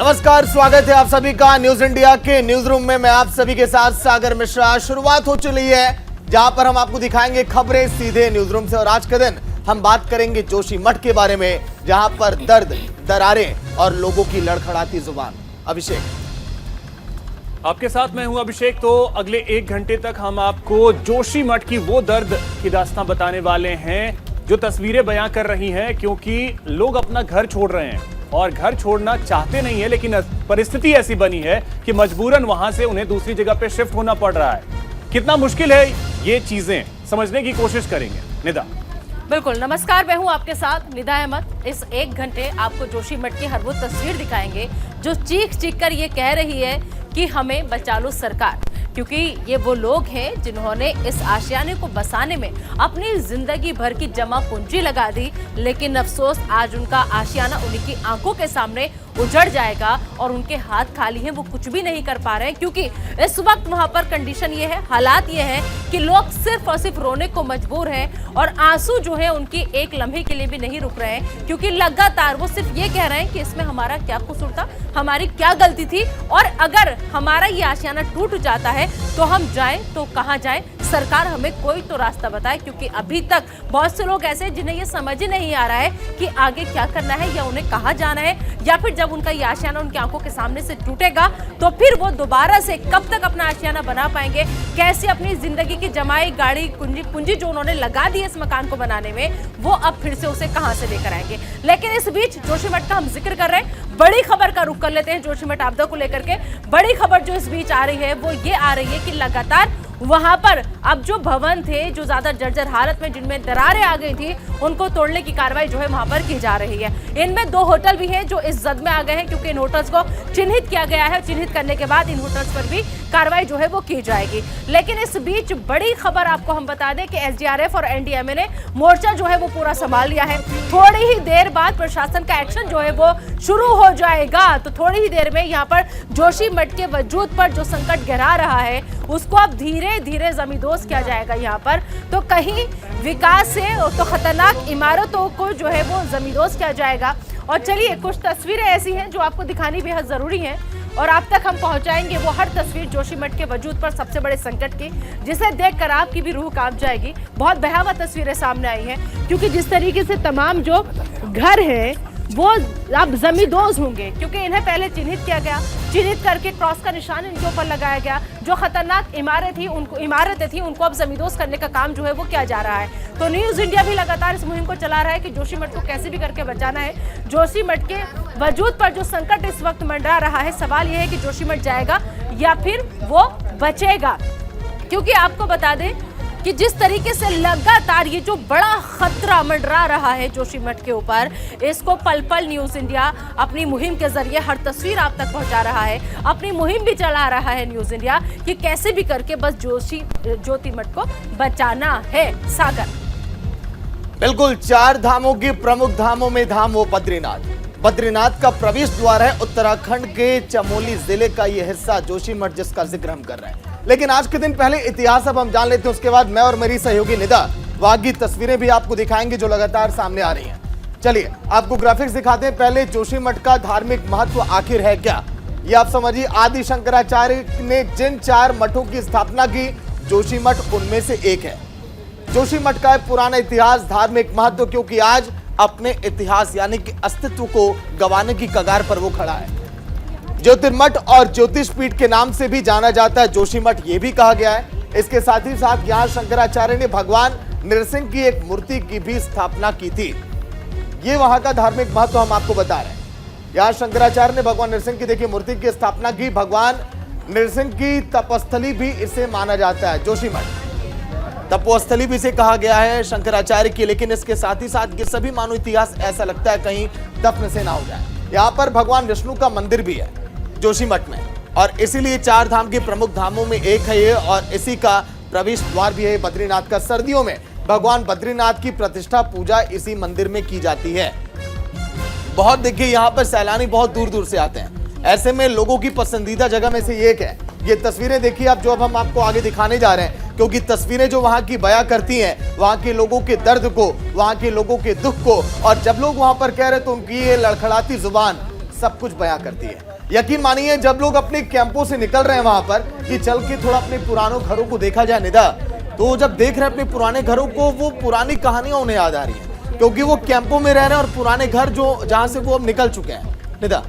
नमस्कार, स्वागत है आप सभी का न्यूज इंडिया के न्यूज रूम में। मैं आप सभी के साथ सागर मिश्रा। शुरुआत हो चुकी है जहां पर हम आपको दिखाएंगे खबरें सीधे न्यूज रूम से। और आज के दिन हम बात करेंगे जोशीमठ के बारे में, जहां पर दर्द, दरारें और लोगों की लड़खड़ाती जुबान। अभिषेक आपके साथ मैं हूं अभिषेक। तो अगले 1 घंटे तक हम आपको जोशीमठ की वो दर्द की दास्तां बताने वाले हैं जो तस्वीरें बयां कर रही हैं, क्योंकि लोग अपना घर छोड़ रहे हैं और घर छोड़ना चाहते नहीं है, लेकिन परिस्थिति ऐसी बनी है कि मजबूरन वहां से उन्हें दूसरी जगह पे शिफ्ट होना पड़ रहा है। कितना मुश्किल है ये चीजें समझने की कोशिश करेंगे। निदा। बिल्कुल, नमस्कार, मैं हूं आपके साथ निदा अहमद। इस 1 घंटे आपको जोशीमठ की हर वो तस्वीर दिखाएंगे जो चीख चीख कर ये कह रही है कि हमें बचा लो सरकार, क्योंकि ये वो लोग हैं जिन्होंने इस आशियाने को बसाने में अपनी जिंदगी भर की जमा पूंजी लगा दी। लेकिन अफसोस आज उनका आशियाना उन्हीं की आंखों के सामने उजड़ जाएगा और उनके हाथ खाली हैं, वो कुछ भी नहीं कर पा रहे हैं। क्योंकि इस वक्त वहां पर कंडीशन ये है, हालात ये है कि लोग सिर्फ और सिर्फ रोने को मजबूर हैं और आंसू जो है उनकी एक लम्हे के लिए भी नहीं रुक रहे हैं, क्योंकि लगातार वो सिर्फ ये कह रहे हैं कि इसमें हमारा क्या कसूर था, हमारी क्या गलती थी, और अगर हमारा ये आशियाना टूट जाता है तो हम जाएं तो कहां जाएं, सरकार हमें कोई तो रास्ता बताए। क्योंकि अभी तक बहुत से लोग ऐसे जिन्हें ये समझ ही नहीं आ रहा है कि आगे क्या करना है या उन्हें कहां जाना है, या फिर जब उनका ये आशियाना उनकी आंखों के सामने से टूटेगा तो फिर वो दोबारा से कब तक अपना आशियाना बना पाएंगे, कैसे अपनी जिंदगी की जमाई गाड़ी पूंजी जो उन्होंने लगा दी इस मकान को बनाने में, वो अब फिर से उसे कहां से लेकर आएंगे। लेकिन इस बीच जोशीमठ का हम जिक्र कर रहे हैं, बड़ी खबर का रुख कर लेते हैं जोशीमठ आपदा को लेकर के। बड़ी खबर जो इस बीच आ रही है वो ये आ रही है कि लगातार वहां पर अब जो भवन थे जो ज्यादा जर्जर हालत में, जिनमें दरारें आ गई थी, उनको तोड़ने की कार्रवाई जो है वहां पर की जा रही है। इनमें 2 होटल भी हैं जो इस जद में आ गए हैं, क्योंकि इन होटल्स को चिन्हित किया गया है। चिन्हित करने के बाद इन होटल्स पर भी कार्रवाई जो है वो की जाएगी। लेकिन इस बीच बड़ी खबर आपको हम बता दें कि एसडीआरएफ और एनडीएमए ने मोर्चा जो है वो पूरा संभाल लिया है। थोड़ी ही देर बाद प्रशासन का एक्शन जो है वो शुरू हो जाएगा। तो थोड़ी ही देर में यहाँ पर जोशीमठ के वजूद पर जो संकट गहरा रहा है उसको अब धीरे धीरे जमींदोज किया जाएगा। यहाँ पर तो कहीं विकास से तो खतरनाक इमारतों को जो है वो जमींदोज किया जाएगा। और चलिए, कुछ तस्वीरें ऐसी हैं जो आपको दिखानी बेहद जरूरी हैं और आप तक हम पहुंचाएंगे वो हर तस्वीर जोशीमठ के वजूद पर सबसे बड़े संकट की, जिसे देखकर आपकी भी रूह कांप जाएगी। बहुत भयावह तस्वीरें सामने आई हैं, क्योंकि जिस तरीके से तमाम जो घर हैं वो अब जमींदोज होंगे, क्योंकि इन्हें पहले चिन्हित किया गया, चिन्हित करके क्रॉस का निशान इनके ऊपर लगाया गया। जो खतरनाक इमारतें थी उनको अब जमींदोज करने का काम जो है वो किया जा रहा है। तो न्यूज इंडिया भी लगातार इस मुहिम को चला रहा है कि जोशीमठ को कैसे भी करके बचाना है। जोशीमठ के वजूद पर जो संकट इस वक्त मंडरा रहा है, सवाल यह है कि जोशीमठ जाएगा या फिर वो बचेगा। क्योंकि आपको बता दें कि जिस तरीके से लगातार ये जो बड़ा खतरा मंडरा रहा है जोशीमठ के ऊपर, इसको पल पल न्यूज इंडिया अपनी मुहिम के जरिए हर तस्वीर आप तक पहुंचा रहा है। अपनी मुहिम भी चला रहा है न्यूज इंडिया कि कैसे भी करके बस जोशीमठ को बचाना है। सागर, बिल्कुल, 4 धामों के प्रमुख धामों में धाम वो बद्रीनाथ। बद्रीनाथ का प्रवेश द्वार है उत्तराखंड के चमोली जिले का ये हिस्सा जोशीमठ, जिसका जिक्र हम कर रहे हैं। लेकिन आज के दिन पहले इतिहास अब हम जान लेते हैं, उसके बाद मैं और मेरी सहयोगी निदा वहां की तस्वीरें भी आपको दिखाएंगे जो लगातार सामने आ रही हैं। चलिए आपको ग्राफिक्स दिखाते हैं। पहले जोशीमठ का धार्मिक महत्व आखिर है क्या, ये आप समझिए। आदि शंकराचार्य ने जिन 4 मठों की स्थापना की, जोशीमठ उनमें से एक है। जोशीमठ का पुराना इतिहास, धार्मिक महत्व, क्योंकि आज अपने इतिहास यानी कि अस्तित्व को गंवाने की कगार पर वो खड़ा है। ज्योतिर्मठ और ज्योतिष पीठ के नाम से भी जाना जाता है जोशीमठ, ये भी कहा गया है। इसके साथ ही साथ यहाँ शंकराचार्य ने भगवान नृसिंह की एक मूर्ति की भी स्थापना की थी। ये वहां का धार्मिक महत्व हम आपको बता रहे हैं। यहाँ शंकराचार्य ने भगवान नृसिंह की देखिए मूर्ति की स्थापना की। भगवान नृसिंह की तपस्थली भी इसे माना जाता है। जोशीमठ तपोस्थली भी इसे कहा गया है शंकराचार्य की। लेकिन इसके साथ ही साथ ये सभी मानो इतिहास ऐसा लगता है कहीं दफन से ना हो जाए। यहाँ पर भगवान विष्णु का मंदिर भी है जोशीमठ में, और इसीलिए 4 धाम के प्रमुख धामों में एक है ये, और इसी का प्रवेश द्वार भी है बद्रीनाथ का। सर्दियों में भगवान बद्रीनाथ की प्रतिष्ठा पूजा इसी मंदिर में की जाती है। बहुत देखिए यहाँ पर सैलानी बहुत दूर दूर से आते हैं, ऐसे में लोगों की पसंदीदा जगह में से एक है। ये तस्वीरें देखिए आप, जो अब हम आपको आगे दिखाने जा रहे हैं, क्योंकि तस्वीरें जो वहां की बयां करती हैं वहां के लोगों के दर्द को, वहां के लोगों के दुख को। और जब लोग वहां पर कह रहे तो उनकी ये लड़खड़ाती जुबान सब कुछ बयां करती है। यकीन मानिए जब लोग अपने कैंपों से निकल रहे हैं वहां पर कि चल के थोड़ा अपने पुरानों घरों को देखा जाए निदा, तो जब देख रहे हैं अपने पुराने घरों को, वो पुरानी कहानियां उन्हें याद आ रही हैं, क्योंकि वो कैंपों में रह रहे हैं और पुराने घर जो जहां से वो अब निकल चुके हैं। निदा,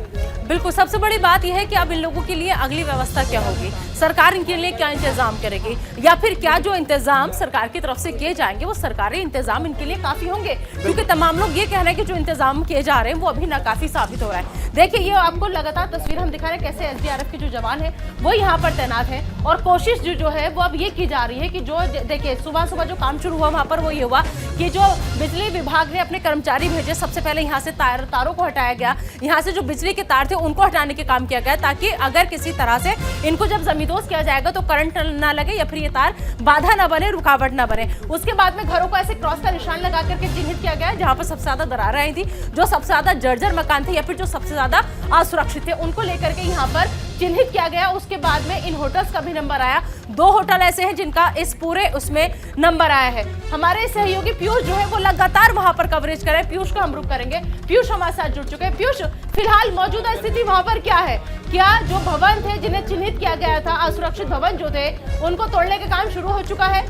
बिल्कुल, सबसे बड़ी बात यह है कि अब इन लोगों के लिए अगली व्यवस्था क्या होगी, सरकार इनके लिए क्या इंतजाम करेगी, या फिर क्या जो इंतजाम सरकार की तरफ से किए जाएंगे वो सरकारी इंतजाम इनके लिए काफी होंगे, क्योंकि तमाम लोग ये कह रहे हैं कि जो इंतजाम किए जा रहे हैं वो अभी नाकाफी साबित हो रहा है। देखिए, ये आपको लगातार तस्वीर हम दिखा रहे हैं कैसे एसडीआरएफ के जो जवान है वो यहाँ पर तैनात है, और कोशिश जो है वो अब ये की जा रही है कि जो देखिए सुबह सुबह जो काम शुरू हुआ वहाँ पर वो ये हुआ कि जो बिजली विभाग ने अपने कर्मचारी भेजे, सबसे पहले यहाँ से तारों को हटाया गया, यहाँ से जो बिजली के तार थे उनको हटाने के काम किया गया, ताकि अगर किसी तरह से इनको जब जमींदोज किया जाएगा तो करंट ना लगे या फिर ये तार बाधा ना बने, रुकावट ना बने। उसके बाद में घरों को ऐसे क्रॉस का निशान लगा करके चिन्हित किया गया जहां पर सबसे ज्यादा दरारें आई थी, जो सबसे ज्यादा जर्जर मकान थे या फिर जो सबसे ज्यादा असुरक्षित थे, उनको लेकर के यहाँ पर चिन्हित किया गया। उसके बाद में इन होटल्स का भी नंबर आया। 2 होटल ऐसे हैं जिनका इस पूरे उसमें नंबर आया है। हमारे सहयोगी पीयूष जो है वो लगातार वहां पर कवरेज कर रहे हैं। पीयूष का हम रुख करेंगे। पीयूष हमारे साथ जुड़ चुके हैं। पीयूष, फिलहाल मौजूदा स्थिति वहां पर क्या है? क्या जो भवन थे जिन्हें चिन्हित किया गया था, असुरक्षित भवन जो थे, उनको तोड़ने का काम शुरू हो चुका है?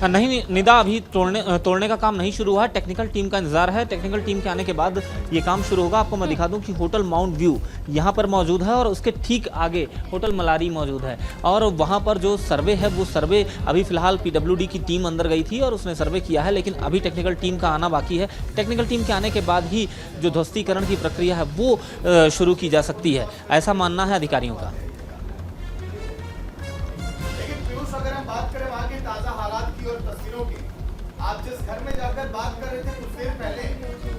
नहीं निदा, अभी तोड़ने का काम नहीं शुरू हुआ है। टेक्निकल टीम का इंतजार है। टेक्निकल टीम के आने के बाद ये काम शुरू होगा। आपको मैं दिखा दूं कि होटल माउंट व्यू यहाँ पर मौजूद है और उसके ठीक आगे होटल मलारी मौजूद है, और वहाँ पर जो सर्वे है वो सर्वे अभी फिलहाल पीडब्ल्यूडी की टीम अंदर गई थी और उसने सर्वे किया है, लेकिन अभी टेक्निकल टीम का आना बाकी है। टेक्निकल टीम के आने के बाद ही जो ध्वस्तीकरण की प्रक्रिया है वो शुरू की जा सकती है, ऐसा मानना है अधिकारियों का। अगर हम बात करें वहाँ के ताजा हालात की और तस्वीरों की, आप जिस घर में जाकर बात कर रहे थे कुछ देर पहले, उनकी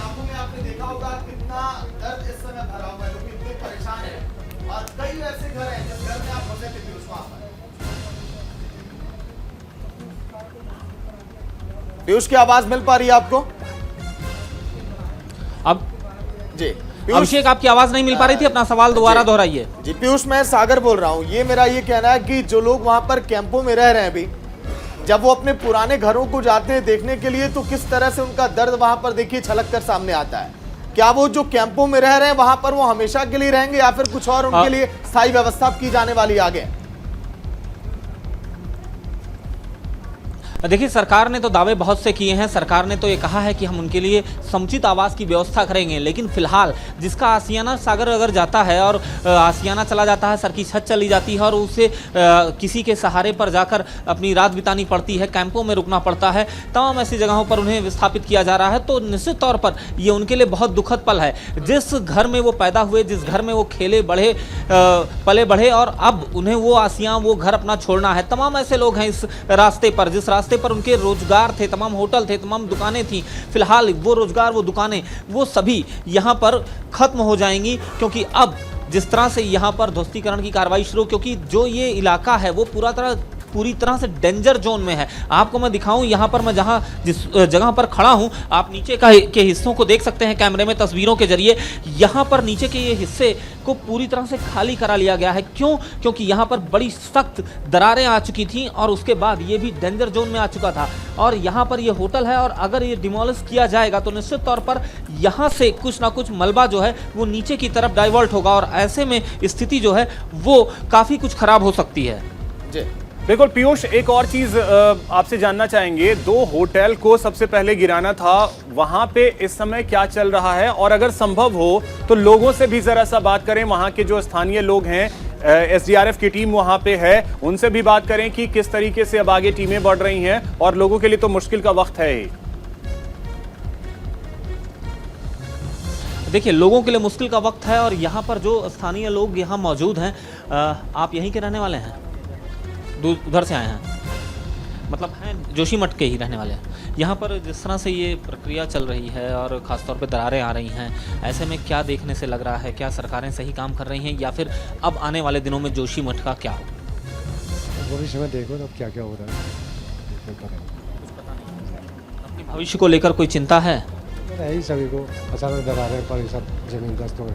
आंखों में आपने देखा होगा कितना दर्द इस समय भरा हुआ है, लोग कितने परेशान हैं, और कई ऐसे घर हैं जिस घर में आप फंसे थे पीयूष वहाँ पर। पीयूष की आवाज मिल पा रही है आपको? अब जी अभिषेक, आपकी आवाज नहीं मिल पा रही थी, अपना सवाल दोबारा दोहराइए। जी पीयूष, मैं सागर बोल रहा हूँ। ये मेरा ये कहना है कि जो लोग वहां पर कैंपों में रह रहे हैं अभी, जब वो अपने पुराने घरों को जाते हैं देखने के लिए, तो किस तरह से उनका दर्द वहां पर देखिए छलक कर सामने आता है। क्या वो जो कैंपों में रह रहे हैं वहां पर वो हमेशा के लिए रहेंगे या फिर कुछ और उनके लिए स्थायी व्यवस्था की जाने वाली आगे? देखिए, सरकार ने तो दावे बहुत से किए हैं। सरकार ने तो ये कहा है कि हम उनके लिए समुचित आवास की व्यवस्था करेंगे, लेकिन फिलहाल जिसका आसियाना सागर अगर जाता है और आसियाना चला जाता है, सर की छत चली जाती है और उसे किसी के सहारे पर जाकर अपनी रात बितानी पड़ती है, कैंपों में रुकना पड़ता है, तमाम ऐसी जगहों पर उन्हें विस्थापित किया जा रहा है, तो निश्चित तौर पर ये उनके लिए बहुत दुखद पल है। जिस घर में वो पैदा हुए, जिस घर में वो खेले बढ़े, पले बढ़े, और अब उन्हें वो आसियां, वो घर अपना छोड़ना है। तमाम ऐसे लोग हैं इस रास्ते पर, जिस रास्ते पर उनके रोजगार थे, तमाम होटल थे, तमाम दुकानें थी, फिलहाल वो रोजगार, वो दुकानें, वो सभी यहाँ पर खत्म हो जाएंगी, क्योंकि अब जिस तरह से यहाँ पर ध्वस्तीकरण की कार्रवाई शुरू, क्योंकि जो ये इलाका है वो पूरी तरह से डेंजर जोन में है। आपको मैं दिखाऊं, यहाँ पर मैं जिस जगह पर खड़ा हूँ, आप नीचे के हिस्सों को देख सकते हैं कैमरे में तस्वीरों के जरिए। यहाँ पर नीचे के ये हिस्से को पूरी तरह से खाली करा लिया गया है। क्यों? क्योंकि यहाँ पर बड़ी सख्त दरारें आ चुकी थी और उसके बाद ये भी डेंजर जोन में आ चुका था, और यहाँ पर ये होटल है, और अगर ये डिमोलिश किया जाएगा तो निश्चित तौर पर यहाँ से कुछ ना कुछ मलबा जो है वो नीचे की तरफ डाइवर्ट होगा, और ऐसे में स्थिति जो है वो काफ़ी कुछ खराब हो सकती है। जी बिल्कुल पीयूष, एक और चीज आपसे जानना चाहेंगे। 2 होटल को सबसे पहले गिराना था, वहां पे इस समय क्या चल रहा है, और अगर संभव हो तो लोगों से भी जरा सा बात करें, वहां के जो स्थानीय लोग हैं, एसडीआरएफ की टीम वहां पे है, उनसे भी बात करें कि किस तरीके से अब आगे टीमें बढ़ रही हैं, और लोगों के लिए तो मुश्किल का वक्त है ही। देखिए, लोगों के लिए मुश्किल का वक्त है, और यहाँ पर जो स्थानीय लोग यहाँ मौजूद हैं, आप यहीं के रहने वाले हैं? उधर से आए हैं, मतलब हैं जोशीमठ के ही रहने वाले हैं। यहाँ पर जिस तरह से ये प्रक्रिया चल रही है और ख़ासतौर पे दरारें आ रही हैं, ऐसे में क्या देखने से लग रहा है? क्या सरकारें सही काम कर रही हैं, या फिर अब आने वाले दिनों में जोशीमठ का क्या हो? भविष्य में देखो अब क्या क्या हो रहा है। अपने भविष्य को लेकर कोई चिंता है? यही सभी को अचानक दरारें पर सब जमीन दस्त हो गई।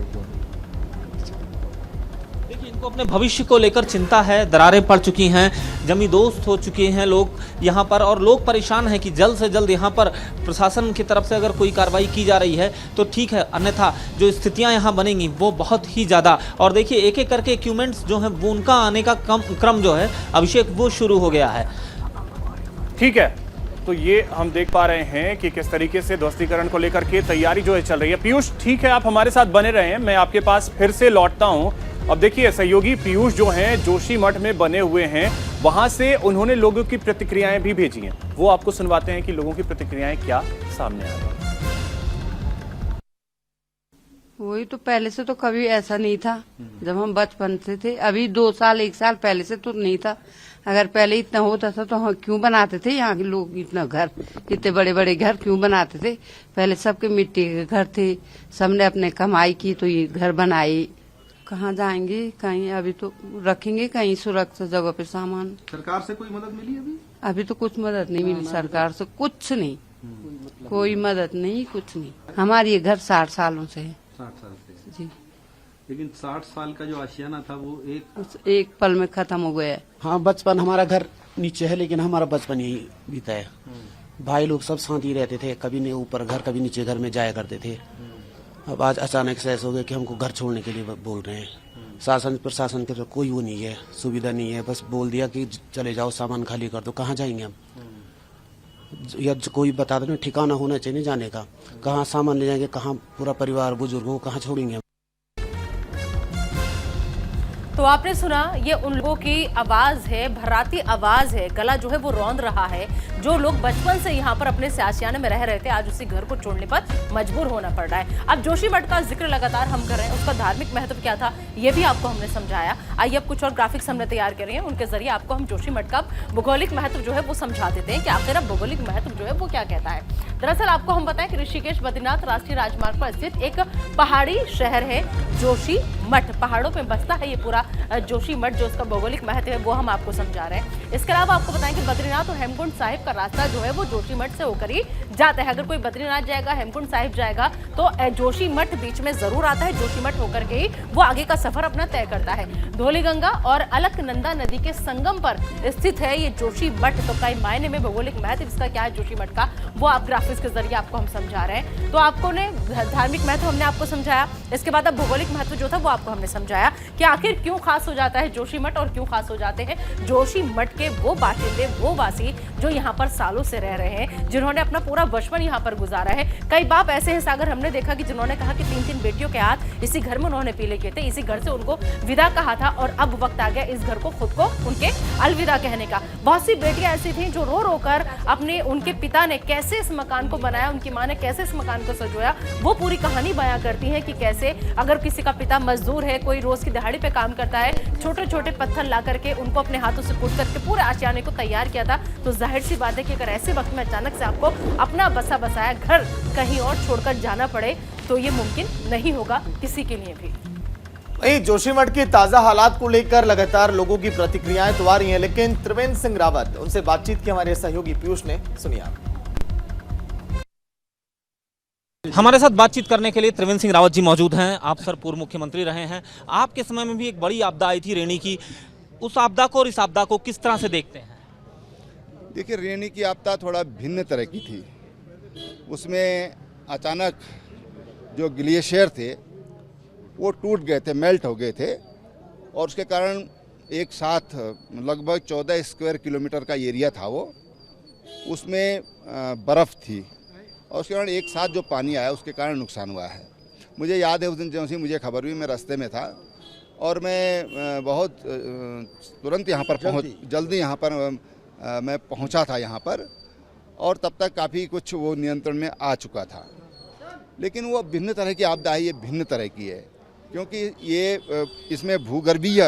देखिए, उनको अपने भविष्य को लेकर चिंता है, दरारें पड़ चुकी हैं, जमी दोस्त हो चुके हैं लोग यहाँ पर, और लोग परेशान हैं कि जल्द से जल्द यहाँ पर प्रशासन की तरफ से अगर कोई कार्रवाई की जा रही है तो ठीक है, अन्यथा जो स्थितियाँ यहाँ बनेंगी वो बहुत ही ज़्यादा। और देखिए एक एक करके इक्विपमेंट्स जो हैं वो उनका आने का क्रम जो है अभिषेक वो शुरू हो गया है। ठीक है, तो ये हम देख पा रहे हैं कि किस तरीके से ध्वस्तीकरण को लेकर के तैयारी जो है चल रही है। पीयूष ठीक है, आप हमारे साथ बने रहे हैं, मैं आपके पास फिर से लौटता हूं। अब देखिए सहयोगी पीयूष जो हैं जोशीमठ में बने हुए हैं, वहां से उन्होंने लोगों की प्रतिक्रियाएं भी भेजी हैं, वो आपको सुनवाते हैं कि लोगों की प्रतिक्रियाएं क्या सामने आ रही हैं। वही तो, पहले से तो कभी ऐसा नहीं था जब हम बचपन से थे। अभी 2 साल 1 साल पहले से तो नहीं था। अगर पहले इतना होता था तो हम क्यों बनाते थे यहाँ के लोग इतना घर, इतने बड़े बड़े घर क्यों बनाते थे? पहले सबके मिट्टी के घर थे, सबने अपने कमाई की तो ये घर बनाए। कहाँ जाएंगे? कहीं अभी तो रखेंगे कहीं सुरक्षित जगह पे सामान। सरकार से कोई मदद मिली अभी? अभी तो कुछ मदद नहीं मिली सरकार से, कुछ नहीं, कोई मदद नहीं, कुछ नहीं। हमारे ये घर 60 सालों से है। 60 साल से जी, लेकिन 60 साल का जो आशियाना था वो एक पल में खत्म हो गया है। हाँ, बचपन हमारा घर नीचे है, लेकिन हमारा बचपन यही बीता है। भाई लोग सब साथ ही रहते थे, कभी नहीं ऊपर घर कभी नीचे घर में जाया करते थे। अब आज अचानक से ऐसा हो गया कि हमको घर छोड़ने के लिए बोल रहे हैं। शासन प्रशासन के तो कोई वो नहीं है, सुविधा नहीं है, बस बोल दिया कि चले जाओ सामान खाली कर दो। कहाँ जाएंगे हम? या कोई बता देना, ठिकाना होना चाहिए जाने का। कहाँ सामान ले जाएंगे, कहाँ पूरा परिवार बुजुर्ग हो कहाँ छोड़ेंगे हम? तो आपने सुना, ये उन लोगों की आवाज है, भर्राती आवाज है, गला जो है वो रौंद रहा है। जो लोग बचपन से यहाँ पर अपने आशियाने में रह रहे थे, आज उसी घर को छोड़ने पर मजबूर होना पड़ रहा है। अब जोशीमठ का जिक्र लगातार हम कर रहे हैं, उसका धार्मिक महत्व क्या था ये भी आपको हमने समझाया। आइए अब कुछ और ग्राफिक्स हमने तैयार करे हैं, उनके जरिए आपको हम जोशीमठ का भौगोलिक महत्व जो है वो समझा देते हैं कि आखिर अब भौगोलिक महत्व जो है वो क्या कहता है। दरअसल आपको हम बताएं कि ऋषिकेश बद्रीनाथ राष्ट्रीय राजमार्ग पर स्थित एक पहाड़ी शहर है जोशीमठ। पहाड़ों में बसता है ये पूरा जोशीमठ, जो उसका भौगोलिक महत्व है वो हम आपको समझा रहे हैं। इसके अलावा आपको बताएं कि बद्रीनाथ और हेमकुंड साहिब का रास्ता जो है वो जोशीमठ से होकर ही जाता है। अगर कोई बद्रीनाथ जाएगा, हेमकुंड साहिब जाएगा तो जोशीमठ बीच में जरूर आता है। जोशीमठ होकर के ही वो आगे का सफर अपना तय करता है। धौलीगंगा और अलकनंदा नदी के संगम पर स्थित है ये जोशीमठ। तो कई मायने में भौगोलिक महत्व इसका क्या है जोशीमठ का, वो आप ग्राफिक्स के जरिए आपको हम समझा रहे हैं। तो आपको ने धार्मिक महत्व हमने आपको समझाया, इसके बाद अब भौगोलिक महत्व जो था वो आपको हमने समझाया कि आखिर क्यों खास हो जाता है जोशीमठ और क्यों खास हो जाते हैं जोशीमठ के वो बाशिंदे, वो वासी जो यहाँ पर सालों से रह रहे हैं, जिन्होंने अपना पूरा बचपन यहाँ पर गुजारा है। कई बाप ऐसे हैं सागर, हमने देखा कि जिन्होंने कहा कि 3-3 बेटियों के हाथ इसी घर में उन्होंने पीले किए थे, इसी घर से उनको विदा कहा था और अब वक्त आ गया इस घर को खुद को उनके अलविदा कहने का। बहुत सी बेटियां ऐसी थी जो रो रो कर अपने उनके पिता ने कैसे इस मकान को बनाया, उनकी माँ ने कैसे इस मकान को सजोया, वो पूरी कहानी बयां करती है कि कैसे अगर किसी का पिता मजदूर है, कोई रोज की दिहाड़ी पे काम करता है, छोटे छोटे पत्थर ला करके उनको अपने हाथों से कूट करके पूरे आशियाने को तैयार किया था। तो जाहिर सी बात है कि अगर ऐसे वक्त में अचानक से आपको अपना बसा बसाया घर कहीं और छोड़कर जाना पड़े तो ये मुमकिन नहीं होगा किसी के लिए भी। वहीं जोशीमठ के ताजा हालात को लेकर लगातार लोगों की प्रतिक्रियाएं तो आ रही हैं, लेकिन त्रिवेंद्र सिंह रावत, उनसे बातचीत की हमारे सहयोगी पीयूष ने, सुनिए आप। हमारे साथ बातचीत करने के लिए त्रिवेंद्र सिंह रावत जी मौजूद हैं। आप सर पूर्व मुख्यमंत्री रहे हैं, आपके समय में भी एक बड़ी आपदा आई थी रेणी की, उस आपदा को और इस आपदा को किस तरह से देखते हैं? देखिए, रेणी की आपदा थोड़ा भिन्न तरह की थी। उसमें अचानक जो ग्लेशियर थे वो टूट गए थे, मेल्ट हो गए थे, और उसके कारण एक साथ लगभग 14 स्क्वायर किलोमीटर का एरिया था वो, उसमें बर्फ़ थी, और उसके कारण एक साथ जो पानी आया उसके कारण नुकसान हुआ है। मुझे याद है उस दिन जैसे मुझे खबर हुई, मैं रास्ते में था और मैं बहुत तुरंत यहाँ पर जल्दी यहाँ पर मैं पहुँचा था यहाँ पर, और तब तक काफ़ी कुछ वो नियंत्रण में आ चुका था। लेकिन वो भिन्न तरह की आपदा है, ये भिन्न तरह की है, क्योंकि ये इसमें भूगर्भीय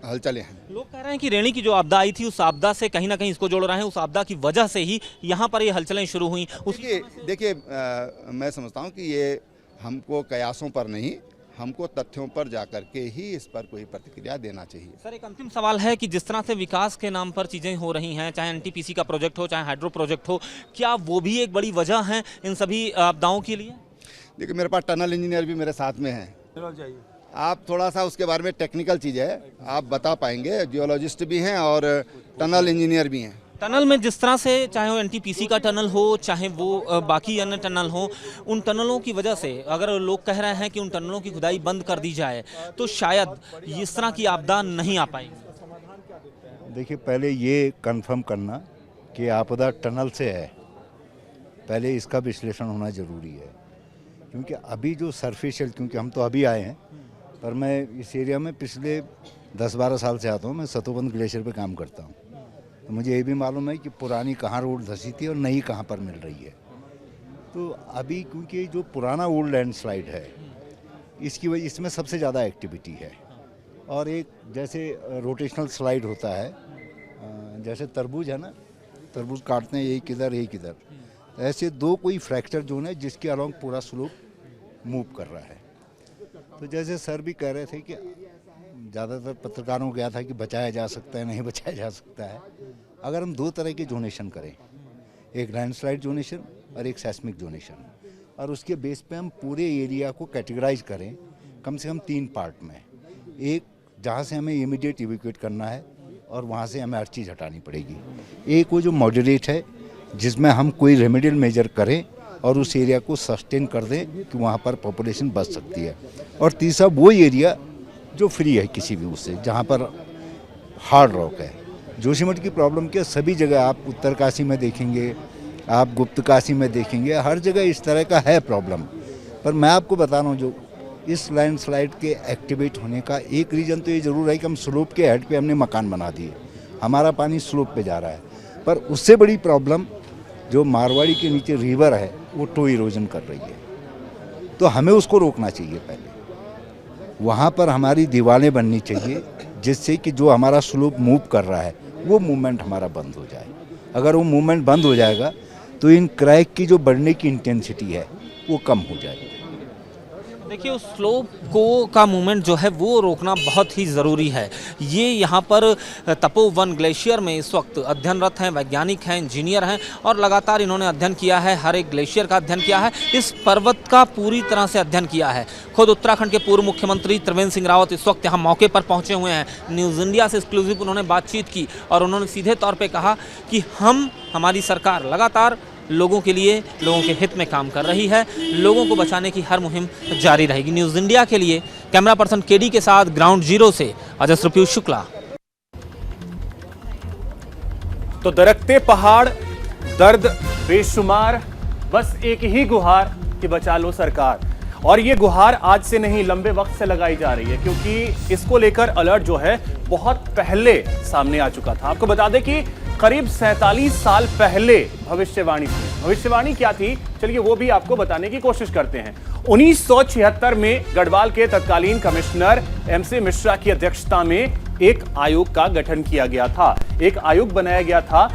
हलचलें हैं। लोग कह रहे हैं कि रेणी की जो आपदा आई थी उस आपदा से कहीं ना कहीं इसको जोड़ रहे हैं, उस आपदा की वजह से ही यहाँ पर ये हलचलें शुरू हुई। देखिए, मैं समझता हूँ कि ये हमको कयासों पर नहीं, हमको तथ्यों पर जाकर के ही इस पर कोई प्रतिक्रिया देना चाहिए। सर, एक अंतिम सवाल है कि जिस तरह से विकास के नाम पर चीज़ें हो रही हैं, चाहे एनटीपीसी का प्रोजेक्ट हो, चाहे हाइड्रो प्रोजेक्ट हो, क्या वो भी एक बड़ी वजह है इन सभी आपदाओं के लिए? देखिए, मेरे पास टनल इंजीनियर भी मेरे साथ में हैं। आप थोड़ा सा उसके बारे में टेक्निकल चीज़ है, आप बता पाएंगे। जियोलॉजिस्ट भी हैं और टनल इंजीनियर भी हैं। टनल में जिस तरह से चाहे वो एनटीपीसी का टनल हो चाहे वो बाकी अन्य टनल हो, उन टनलों की वजह से अगर लोग कह रहे हैं कि उन टनलों की खुदाई बंद कर दी जाए तो शायद इस तरह की आपदा नहीं आ पाएगी। देखिए, पहले ये कंफर्म करना कि आपदा टनल से है, पहले इसका विश्लेषण होना ज़रूरी है। क्योंकि अभी जो सरफेशियल, क्योंकि हम तो अभी आए हैं, पर मैं इस एरिया में पिछले 10-12 साल से आता हूँ। मैं सतोबंद ग्लेशियर पे काम करता हूँ, तो मुझे ये भी मालूम है कि पुरानी कहाँ रोड धसी थी और नई कहाँ पर मिल रही है। तो अभी क्योंकि जो पुराना ओल्ड लैंडस्लाइड है, इसकी वजह इसमें सबसे ज़्यादा एक्टिविटी है। और एक जैसे रोटेशनल स्लाइड होता है, जैसे तरबूज है ना, तरबूज काटते हैं एक इधर एक इधर, ऐसे दो कोई फ्रैक्चर जोन है जिसके अलॉन्ग पूरा स्लोप मूव कर रहा है। तो जैसे सर भी कह रहे थे कि ज़्यादातर पत्रकारों को गया था कि बचाया जा सकता है, नहीं बचाया जा सकता है। अगर हम दो तरह के जोनेशन करें, एक लैंडस्लाइड जोनेशन और एक सेस्मिक जोनेशन, और उसके बेस पे हम पूरे एरिया को कैटेगराइज करें कम से कम 3 पार्ट में। एक जहाँ से हमें इमीडिएट इवैक्यूएट करना है और वहाँ से हमें हर चीज़ हटानी पड़ेगी। एक वो जो मॉडरेट है जिसमें हम कोई रेमेडियल मेजर करें और उस एरिया को सस्टेन कर दें कि वहाँ पर पॉपुलेशन बच सकती है। और तीसरा वो एरिया जो फ्री है किसी भी उससे, जहाँ पर हार्ड रॉक है। जोशीमठ की प्रॉब्लम क्या, सभी जगह आप उत्तरकाशी में देखेंगे, आप गुप्तकाशी में देखेंगे, हर जगह इस तरह का है प्रॉब्लम। पर मैं आपको बता रहा हूँ, जो इस लैंडस्लाइड के एक्टिवेट होने का एक रीज़न तो ये ज़रूर है कि हम स्लोप के हेड पे हमने मकान बना दिए, हमारा पानी स्लोप पे जा रहा है। पर उससे बड़ी प्रॉब्लम जो मारवाड़ी के नीचे रिवर है वो टो इरोजन कर रही है, तो हमें उसको रोकना चाहिए। पहले वहाँ पर हमारी दीवारें बननी चाहिए जिससे कि जो हमारा स्लोप मूव कर रहा है वो मूवमेंट हमारा बंद हो जाए। अगर वो मूवमेंट बंद हो जाएगा तो इन क्रैक की जो बढ़ने की इंटेंसिटी है वो कम हो जाएगी। देखिए, उस स्लोप का मूवमेंट जो है वो रोकना बहुत ही ज़रूरी है। ये यहाँ पर तपोवन ग्लेशियर में इस वक्त अध्ययनरत हैं, वैज्ञानिक हैं, इंजीनियर हैं और लगातार इन्होंने अध्ययन किया है, हर एक ग्लेशियर का अध्ययन किया है, इस पर्वत का पूरी तरह से अध्ययन किया है। खुद उत्तराखंड के पूर्व मुख्यमंत्री त्रिवेंद्र सिंह रावत इस वक्त यहाँ मौके पर पहुँचे हुए हैं। न्यूज़ इंडिया से एक्सक्लूसिव उन्होंने बातचीत की और उन्होंने सीधे तौर पर कहा कि हमारी सरकार लगातार लोगों के लिए, लोगों के हित में काम कर रही है, लोगों को बचाने की हर मुहिम जारी रहेगी। न्यूज़ इंडिया के लिए कैमरा पर्सन केडी के साथ ग्राउंड जीरो से अजस्र पीयूष शुक्ला। तो दरकते पहाड़, दर्द बेशुमार, बस एक ही गुहार कि बचा लो सरकार। और ये गुहार आज से नहीं, लंबे वक्त से लगाई जा रही है, क्योंकि इसको लेकर अलर्ट जो है बहुत पहले सामने आ चुका था। आपको बता दें कि करीब 47 साल पहले भविष्यवाणी थी। भविष्यवाणी क्या थी, चलिए वो भी आपको बताने की कोशिश करते हैं। 1976 में गढ़वाल के तत्कालीन कमिश्नर MC मिश्रा की अध्यक्षता में एक आयोग का गठन किया गया था, एक आयोग बनाया गया था।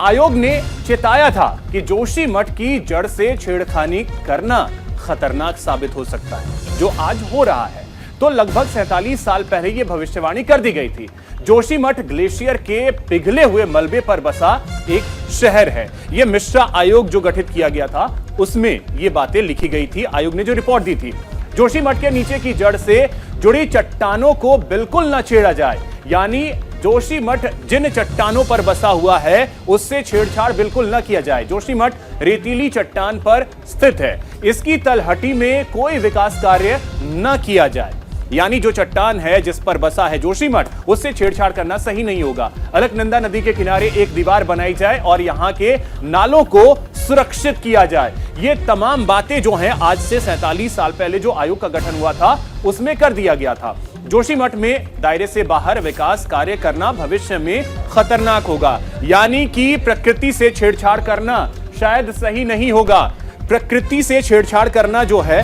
आयोग ने चेताया था कि जोशीमठ की जड़ से छेड़खानी करना खतरनाक साबित हो सकता है, जो आज हो रहा है। तो लगभग 47 साल पहले यह भविष्यवाणी कर दी गई थी। जोशीमठ ग्लेशियर के पिघले हुए मलबे पर बसा एक शहर है। यह मिश्रा आयोग जो गठित किया गया था उसमें यह बातें लिखी गई थी। आयोग ने जो रिपोर्ट दी थी, जोशीमठ के नीचे की जड़ से जुड़ी चट्टानों को बिल्कुल न छेड़ा जाए, यानी जोशीमठ जिन चट्टानों पर बसा हुआ है उससे छेड़छाड़ बिल्कुल न किया जाए। जोशीमठ रेतीली चट्टान पर स्थित है, इसकी तलहटी में कोई विकास कार्य न किया जाए, यानी जो चट्टान है जिस पर बसा है जोशीमठ, उससे छेड़छाड़ करना सही नहीं होगा। अलकनंदा नदी के किनारे एक दीवार बनाई जाए और यहां के नालों को सुरक्षित किया जाए। ये तमाम बातें जो हैं आज से 47 साल पहले जो आयोग का गठन हुआ था उसमें कर दिया गया था। जोशीमठ में दायरे से बाहर विकास कार्य करना भविष्य में खतरनाक होगा, यानी कि प्रकृति से छेड़छाड़ करना शायद सही नहीं होगा। प्रकृति से छेड़छाड़ करना जो है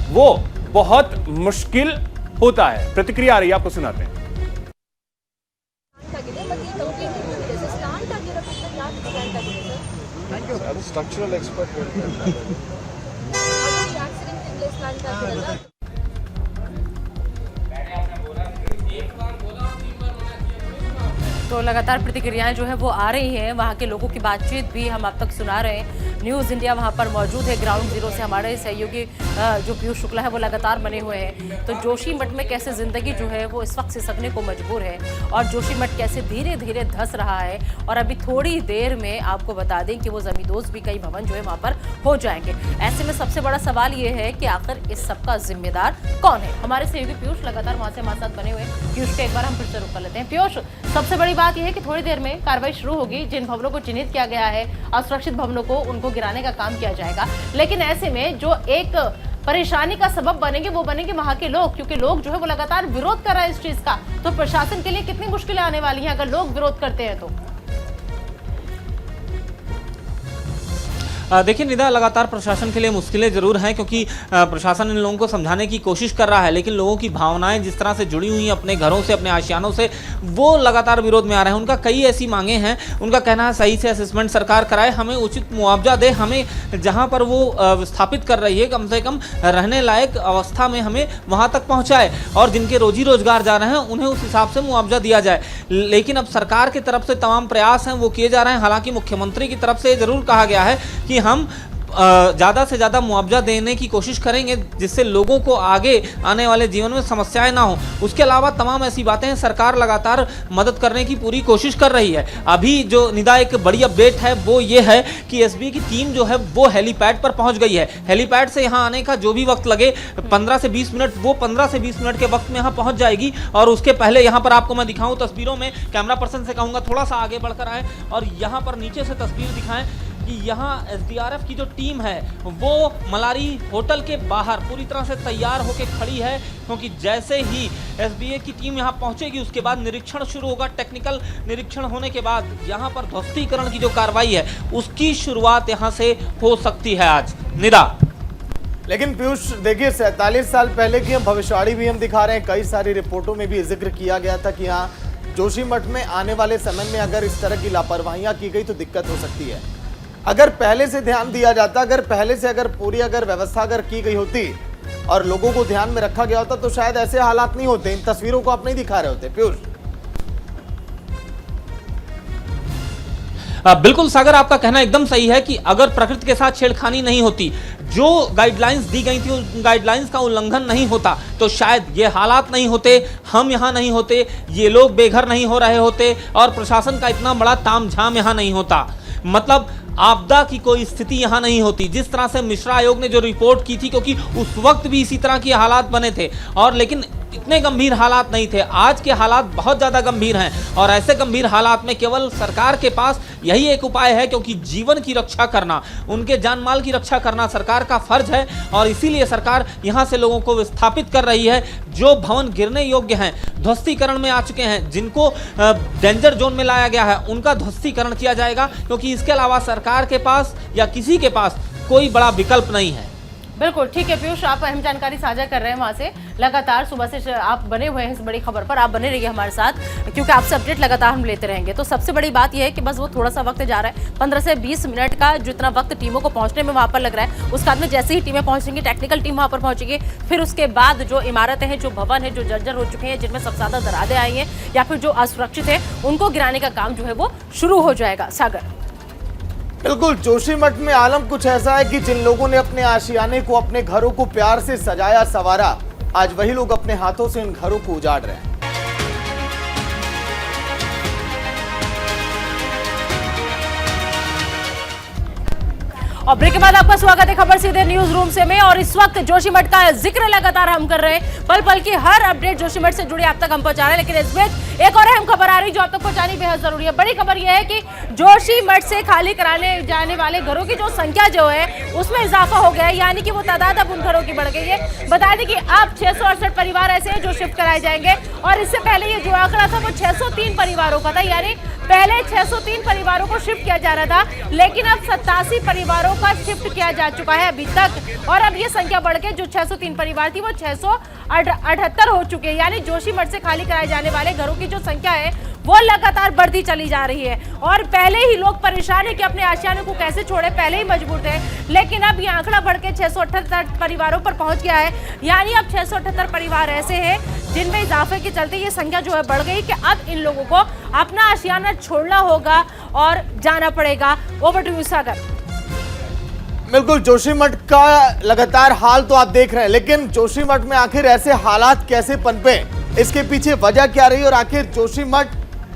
वो बहुत मुश्किल होता है। प्रतिक्रिया आ रही है, आपको सुनाते हैं। स्ट्रक्चरल एक्सपर्ट तो लगातार प्रतिक्रियाएं जो है वो आ रही हैं, वहाँ के लोगों की बातचीत भी हम आप तक सुना रहे हैं। न्यूज़ इंडिया वहां पर मौजूद है। ग्राउंड जीरो से हमारे सहयोगी जो पीयूष शुक्ला है वो लगातार बने हुए हैं। तो जोशीमठ में कैसे जिंदगी जो है वो इस वक्त सिसकने को मजबूर है और जोशीमठ कैसे धीरे धीरे धंस रहा है। और अभी थोड़ी देर में आपको बता दें कि वो जमींदोज भी कई भवन जो है वहां पर हो जाएंगे। ऐसे में सबसे बड़ा सवाल ये है कि आखिर इस सबका जिम्मेदार कौन है। हमारे सहयोगी पीयूष लगातार वहां से हमारे साथ बने हुए हैं। पीयूष को एक बार हम फिर से रुक कर लेते हैं। पीयूष, सबसे बड़ी बात यह है कि थोड़ी देर में कार्रवाई शुरू होगी। जिन भवनों को चिन्हित किया गया है, असुरक्षित भवनों को, उनको गिराने का काम किया जाएगा। लेकिन ऐसे में जो एक परेशानी का सबब बनेंगे वो बनेंगे वहां के लोग, क्योंकि लोग जो है वो लगातार विरोध कर रहे हैं इस चीज का। तो प्रशासन के लिए कितनी मुश्किलें आने वाली हैं अगर लोग विरोध करते हैं तो। देखिए निदा, लगातार प्रशासन के लिए मुश्किलें जरूर हैं, क्योंकि प्रशासन इन लोगों को समझाने की कोशिश कर रहा है, लेकिन लोगों की भावनाएं जिस तरह से जुड़ी हुई हैं अपने घरों से, अपने आशियानों से, वो लगातार विरोध में आ रहे हैं। उनका कई ऐसी मांगे हैं। उनका कहना है सही से असेसमेंट सरकार कराए, हमें उचित मुआवजा दे, हमें जहां पर वो विस्थापित कर रही है कम से कम रहने लायक अवस्था में हमें वहां तक पहुंचाए, और जिनके रोजी रोजगार जा रहे हैं उन्हें उस हिसाब से मुआवजा दिया जाए। लेकिन अब सरकार की तरफ से तमाम प्रयास हैं वो किए जा रहे हैं। हालांकि मुख्यमंत्री की तरफ से जरूर कहा गया है कि हम ज़्यादा से ज़्यादा मुआवजा देने की कोशिश करेंगे, जिससे लोगों को आगे आने वाले जीवन में समस्याएं ना हो। उसके अलावा तमाम ऐसी बातें हैं, सरकार लगातार मदद करने की पूरी कोशिश कर रही है। अभी जो निदा एक बड़ी अपडेट है वो ये है कि एसबी की टीम जो है वो हेलीपैड पर पहुंच गई है। हेलीपैड से यहाँ आने का जो भी वक्त लगे 15 से 20 मिनट, वो 15 से 20 मिनट के वक्त में यहाँ पहुँच जाएगी। और उसके पहले यहाँ पर आपको मैं दिखाऊँ तस्वीरों में, कैमरा पर्सन से कहूँगा थोड़ा सा आगे बढ़कर आए और यहाँ पर नीचे से तस्वीर दिखाएं कि यहाँ एसडीआरएफ की जो टीम है वो मलारी होटल के बाहर पूरी तरह से तैयार होकर खड़ी है, क्योंकि जैसे ही एसबीए की टीम यहाँ पहुंचेगी उसके बाद निरीक्षण शुरू होगा। टेक्निकल निरीक्षण होने के बाद यहाँ पर ध्वस्तीकरण की जो कार्रवाई है उसकी शुरुआत यहाँ से हो सकती है आज। निदा, लेकिन पीयूष देखिए 47 साल पहले की हम भविष्यवाणी भी हम दिखा रहे हैं। कई सारी रिपोर्टों में भी जिक्र किया गया था कि यहाँ जोशीमठ में आने वाले समय में अगर इस तरह की लापरवाहियां की गई तो दिक्कत हो सकती है। अगर पहले से ध्यान दिया जाता, अगर पहले से पूरी व्यवस्था की गई होती और लोगों को ध्यान में रखा गया होता तो शायद ऐसे हालात नहीं होते। इन तस्वीरों को आप नहीं दिखा रहे होते पीयूष। बिल्कुल सागर, आपका कहना एकदम सही है कि अगर प्रकृति के साथ छेड़खानी नहीं होती, जो गाइडलाइंस दी गई थी उन गाइडलाइंस का उल्लंघन नहीं होता, तो शायद ये हालात नहीं होते, हम यहाँ नहीं होते, ये लोग बेघर नहीं हो रहे होते और प्रशासन का इतना बड़ा तामझाम यहाँ नहीं होता। मतलब आपदा की कोई स्थिति यहाँ नहीं होती। जिस तरह से मिश्रा आयोग ने जो रिपोर्ट की थी, क्योंकि उस वक्त भी इसी तरह के हालात बने थे और लेकिन इतने गंभीर हालात नहीं थे। आज के हालात बहुत ज़्यादा गंभीर हैं और ऐसे गंभीर हालात में केवल सरकार के पास यही एक उपाय है, क्योंकि जीवन की रक्षा करना, उनके जान माल की रक्षा करना सरकार का फर्ज है और इसीलिए सरकार यहाँ से लोगों को विस्थापित कर रही है। जो भवन गिरने योग्य हैं, ध्वस्तीकरण में आ चुके हैं, जिनको डेंजर जोन में लाया गया है, उनका ध्वस्तीकरण किया जाएगा, क्योंकि इसके अलावा सरकार के पास या किसी के पास कोई बड़ा विकल्प नहीं है। बिल्कुल ठीक है पीयूष, आप अहम जानकारी साझा कर रहे हैं वहां से। लगातार सुबह से आप बने हुए हैं इस बड़ी खबर पर, आप बने रहिए हमारे साथ क्योंकि आपसे अपडेट लगातार हम लेते रहेंगे। तो सबसे बड़ी बात यह है कि बस वो थोड़ा सा वक्त जा रहा है, 15 से 20 मिनट का जितना वक्त टीमों को पहुंचने में वहां पर लग रहा है। उसके बाद में जैसे ही टीमें पहुंचेंगी, टेक्निकल टीम वहां पर पहुंचेगी, फिर उसके बाद जो इमारतें हैं, जो भवन है, जो जर्जर हो चुके हैं, जिनमें सबसे ज्यादा दरारें आई हैं या फिर जो असुरक्षित है, उनको गिराने का काम जो है वो शुरू हो जाएगा। सागर, बिल्कुल, जोशीमठ में आलम कुछ ऐसा है कि जिन लोगों ने अपने आशियाने को, अपने घरों को प्यार से सजाया संवारा, आज वही लोग अपने हाथों से इन घरों को उजाड़ रहे हैं। और ब्रेक के बाद आपका स्वागत है खबर सीधे न्यूज रूम से में। और इस वक्त जोशीमठ का जिक्र लगातार हम कर रहे हैं, पल पल की हर अपडेट जोशीमठ से जुड़ी आप तक हम पहुंचा रहे हैं। लेकिन इस बीच एक और अहम खबर आ रही जो आप तक पहुंचानी बेहद जरूरी है। बड़ी खबर यह है कि जोशीमठ से खाली कराने जाने वाले घरों की जो संख्या जो है उसमें इजाफा हो गया है, यानी कि वो तादाद अब उन घरों की बढ़ गई है। बता दें कि अब 668 परिवार ऐसे हैं जो शिफ्ट कराए जाएंगे और इससे पहले ये जो आंकड़ा था वो 603 परिवारों का था, यानी पहले 603 परिवारों को शिफ्ट किया जा रहा था, लेकिन अब 87 परिवारों का शिफ्ट किया जा चुका है अभी तक। और अब ये संख्या बढ़ के जो 603 परिवार थी वो 678 हो चुके हैं, यानी जोशीमठ से खाली कराए जाने वाले घरों की जो संख्या है वो लगातार बढ़ती चली जा रही है। और पहले ही लोग परेशान है कि अपने आशियाने को कैसे छोड़े, पहले ही मजबूर थे, लेकिन अब ये आंकड़ा बढ़ के 678 परिवारों पर पहुंच गया है, यानी अब 678 परिवार ऐसे हैं जिनमें इजाफे के चलते ये संख्या जो है बढ़ गई कि अब इन लोगों को अपना आशियाना छोड़ना होगा और जाना पड़ेगा। ओवर टू यू सागर। बिल्कुल जोशीमठ का लगातार हाल तो आप देख रहे हैं, लेकिन जोशीमठ में आखिर ऐसे हालात कैसे पनपे, इसके पीछे वजह क्या रही और आखिर जोशीमठ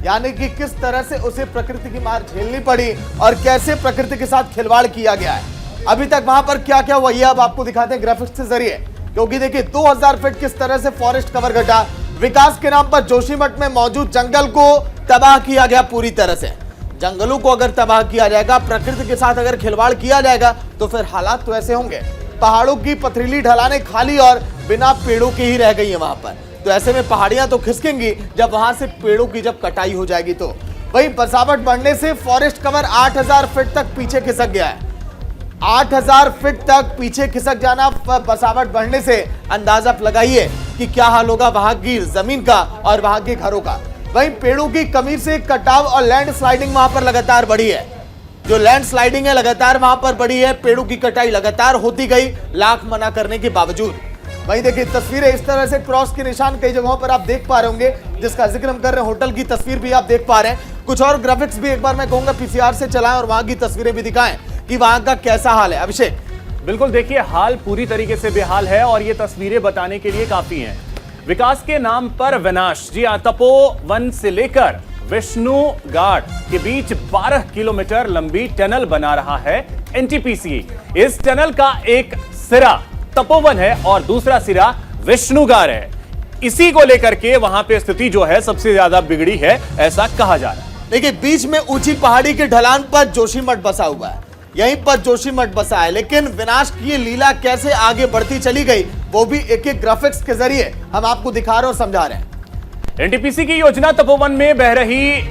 यानी कि किस तरह से उसे प्रकृति की मार झेलनी पड़ी और कैसे प्रकृति के साथ खिलवाड़ किया गया है। अभी तक वहां पर क्या क्या हुआ ये अब आपको दिखाते हैं ग्राफिक्स के जरिए, क्योंकि देखिए 2000 फीट किस तरह से फॉरेस्ट कवर घटा। विकास के नाम पर जोशीमठ में मौजूद जंगल को तबाह किया गया पूरी तरह से। जंगलों को अगर तबाह किया जाएगा, प्रकृति के साथ अगर खिलवाड़ किया जाएगा तो फिर हालात तो ऐसे होंगे। पहाड़ों की पथरीली ढलानें खाली और बिना पेड़ों की ही रह गई है वहां पर, तो ऐसे में पहाड़ियां तो खिसकेंगी जब वहां से पेड़ों की जब कटाई हो जाएगी। तो वहीं बसावट बढ़ने से फॉरेस्ट कवर 8000 फीट तक पीछे खिसक गया है। 8000 फीट तक पीछे खिसक जाना बसावट बढ़ने से अंदाजा लगाइए कि क्या हाल होगा वहां की जमीन का और वहां के घरों का। वहीं पेड़ों की कमी से कटाव और लैंड स्लाइडिंग वहां पर लगातार बढ़ी है। जो लैंड स्लाइडिंग है लगातार वहां पर बढ़ी है, पेड़ों की कटाई लगातार होती गई लाख मना करने के बावजूद। वहीं देखिए तस्वीरें इस तरह से क्रॉस के निशान कई जगहों पर आप देख पा रहे होंगे, जिसका जिक्र हम कर रहे हैं। होटल की तस्वीर भी आप देख पा रहे हैं। कुछ और ग्राफिक्स भी एक बार मैं कहूंगा पीसीआर से चलाएं और वहां की तस्वीरें भी दिखाएं कि वहां का कैसा हाल है। अभिषेक, बिल्कुल देखिए हाल पूरी तरीके से बेहाल है और ये तस्वीरें बताने के लिए काफी हैं। विकास के नाम पर विनाश, जी हाँ, तपोवन से लेकर विष्णु घाट के बीच 12 किलोमीटर लंबी टनल बना रहा है एनटीपीसी। इस टनल का एक सिरा तपोवन है और दूसरा सिरा विष्णु घाट है। इसी को लेकर के वहां पे स्थिति जो है सबसे ज्यादा बिगड़ी है, ऐसा कहा जा रहा है। देखिए बीच में ऊंची पहाड़ी के ढलान पर जोशीमठ बसा हुआ है, यहीं पर जोशीमठ बसा है, लेकिन विनाश की लीला कैसे आगे बढ़ती चली गई वो भी एक एक ग्राफिक्स के जरिए हम आपको दिखा रहे और समझा रहे हैं। एनटीपीसी की योजना तपोवन में बह रही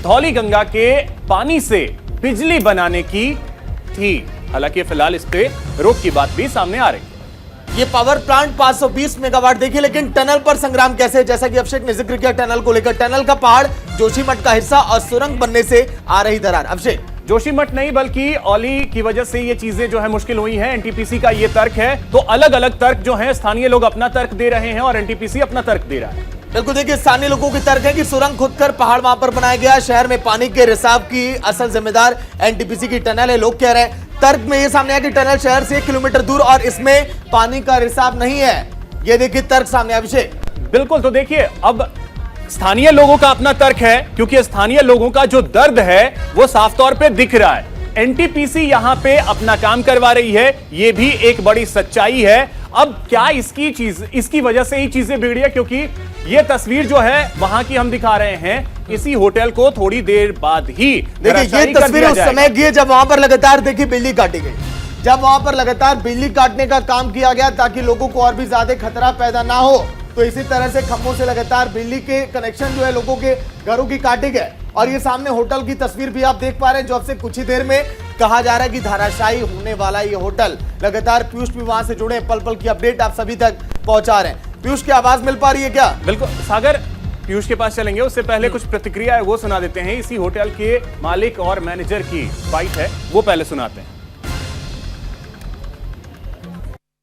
धौली गंगा के पानी से बिजली बनाने की थी। हालांकि फिलहाल इस पे रोक की बात भी सामने आ रही है। ये पावर प्लांट 520 मेगावाट देखिए, लेकिन टनल पर संग्राम कैसे, जैसा कि अभिषेक ने जिक्र किया टनल को लेकर। टनल का पहाड़ जोशीमठ का हिस्सा और सुरंग बनने से आ रही दरार। अभिषेक, जोशीमठ नहीं बल्कि औली की वजह से ये चीजें जो है मुश्किल हुई हैं। एनटीपीसी का ये तर्क है, तो अलग अलग तर्क जो है स्थानीय लोग अपना तर्क दे रहे हैं और एनटीपीसी अपना तर्क दे रहा है। बिल्कुल देखिए स्थानीय लोगों की तर्क है कि सुरंग खुदकर पहाड़ वहां पर बनाया गया, शहर में पानी के रिसाव की असल जिम्मेदार एनटीपीसी की टनल है। लोग कह रहे हैं तर्क में यह सामने आया कि टनल शहर से 1 किलोमीटर दूर और इसमें पानी का रिसाव नहीं है। ये देखिए तर्क सामने। अभिषेक, बिल्कुल, तो देखिए अब स्थानीय लोगों का अपना तर्क है, क्योंकि स्थानीय लोगों का जो दर्द है वो साफ तौर पे दिख रहा है। एनटीपीसी यहां पे अपना काम करवा रही है, ये भी एक बड़ी सच्चाई है। अब क्या इसकी वजह से ही चीजें बिगड़ी है, क्योंकि ये तस्वीर जो है वहां की हम दिखा रहे हैं। इसी होटल को थोड़ी देर बाद ही देखिए ये तस्वीर उस समय की है जब वहां पर लगातार देखिए बिजली काटी गई, जब वहां पर लगातार बिजली काटने का काम किया गया ताकि लोगों को और भी ज्यादा खतरा पैदा ना हो। तो इसी तरह से खंभों से लगातार बिजली के कनेक्शन जो है लोगों के घरों की काटे गए। और ये सामने होटल की तस्वीर भी आप देख पा रहे हैं, जो अब से कुछ ही देर में कहा जा रहा है कि धाराशायी होने वाला ये होटल। लगातार पीयूष भी वहां से जुड़े, पल पल की अपडेट आप सभी तक पहुंचा रहे हैं। पीयूष की आवाज मिल पा रही है क्या? बिल्कुल सागर, पीयूष के पास चलेंगे, उससे पहले कुछ प्रतिक्रिया है वो सुना देते हैं। इसी होटल के मालिक और मैनेजर की बाइट है, वो पहले सुनाते हैं।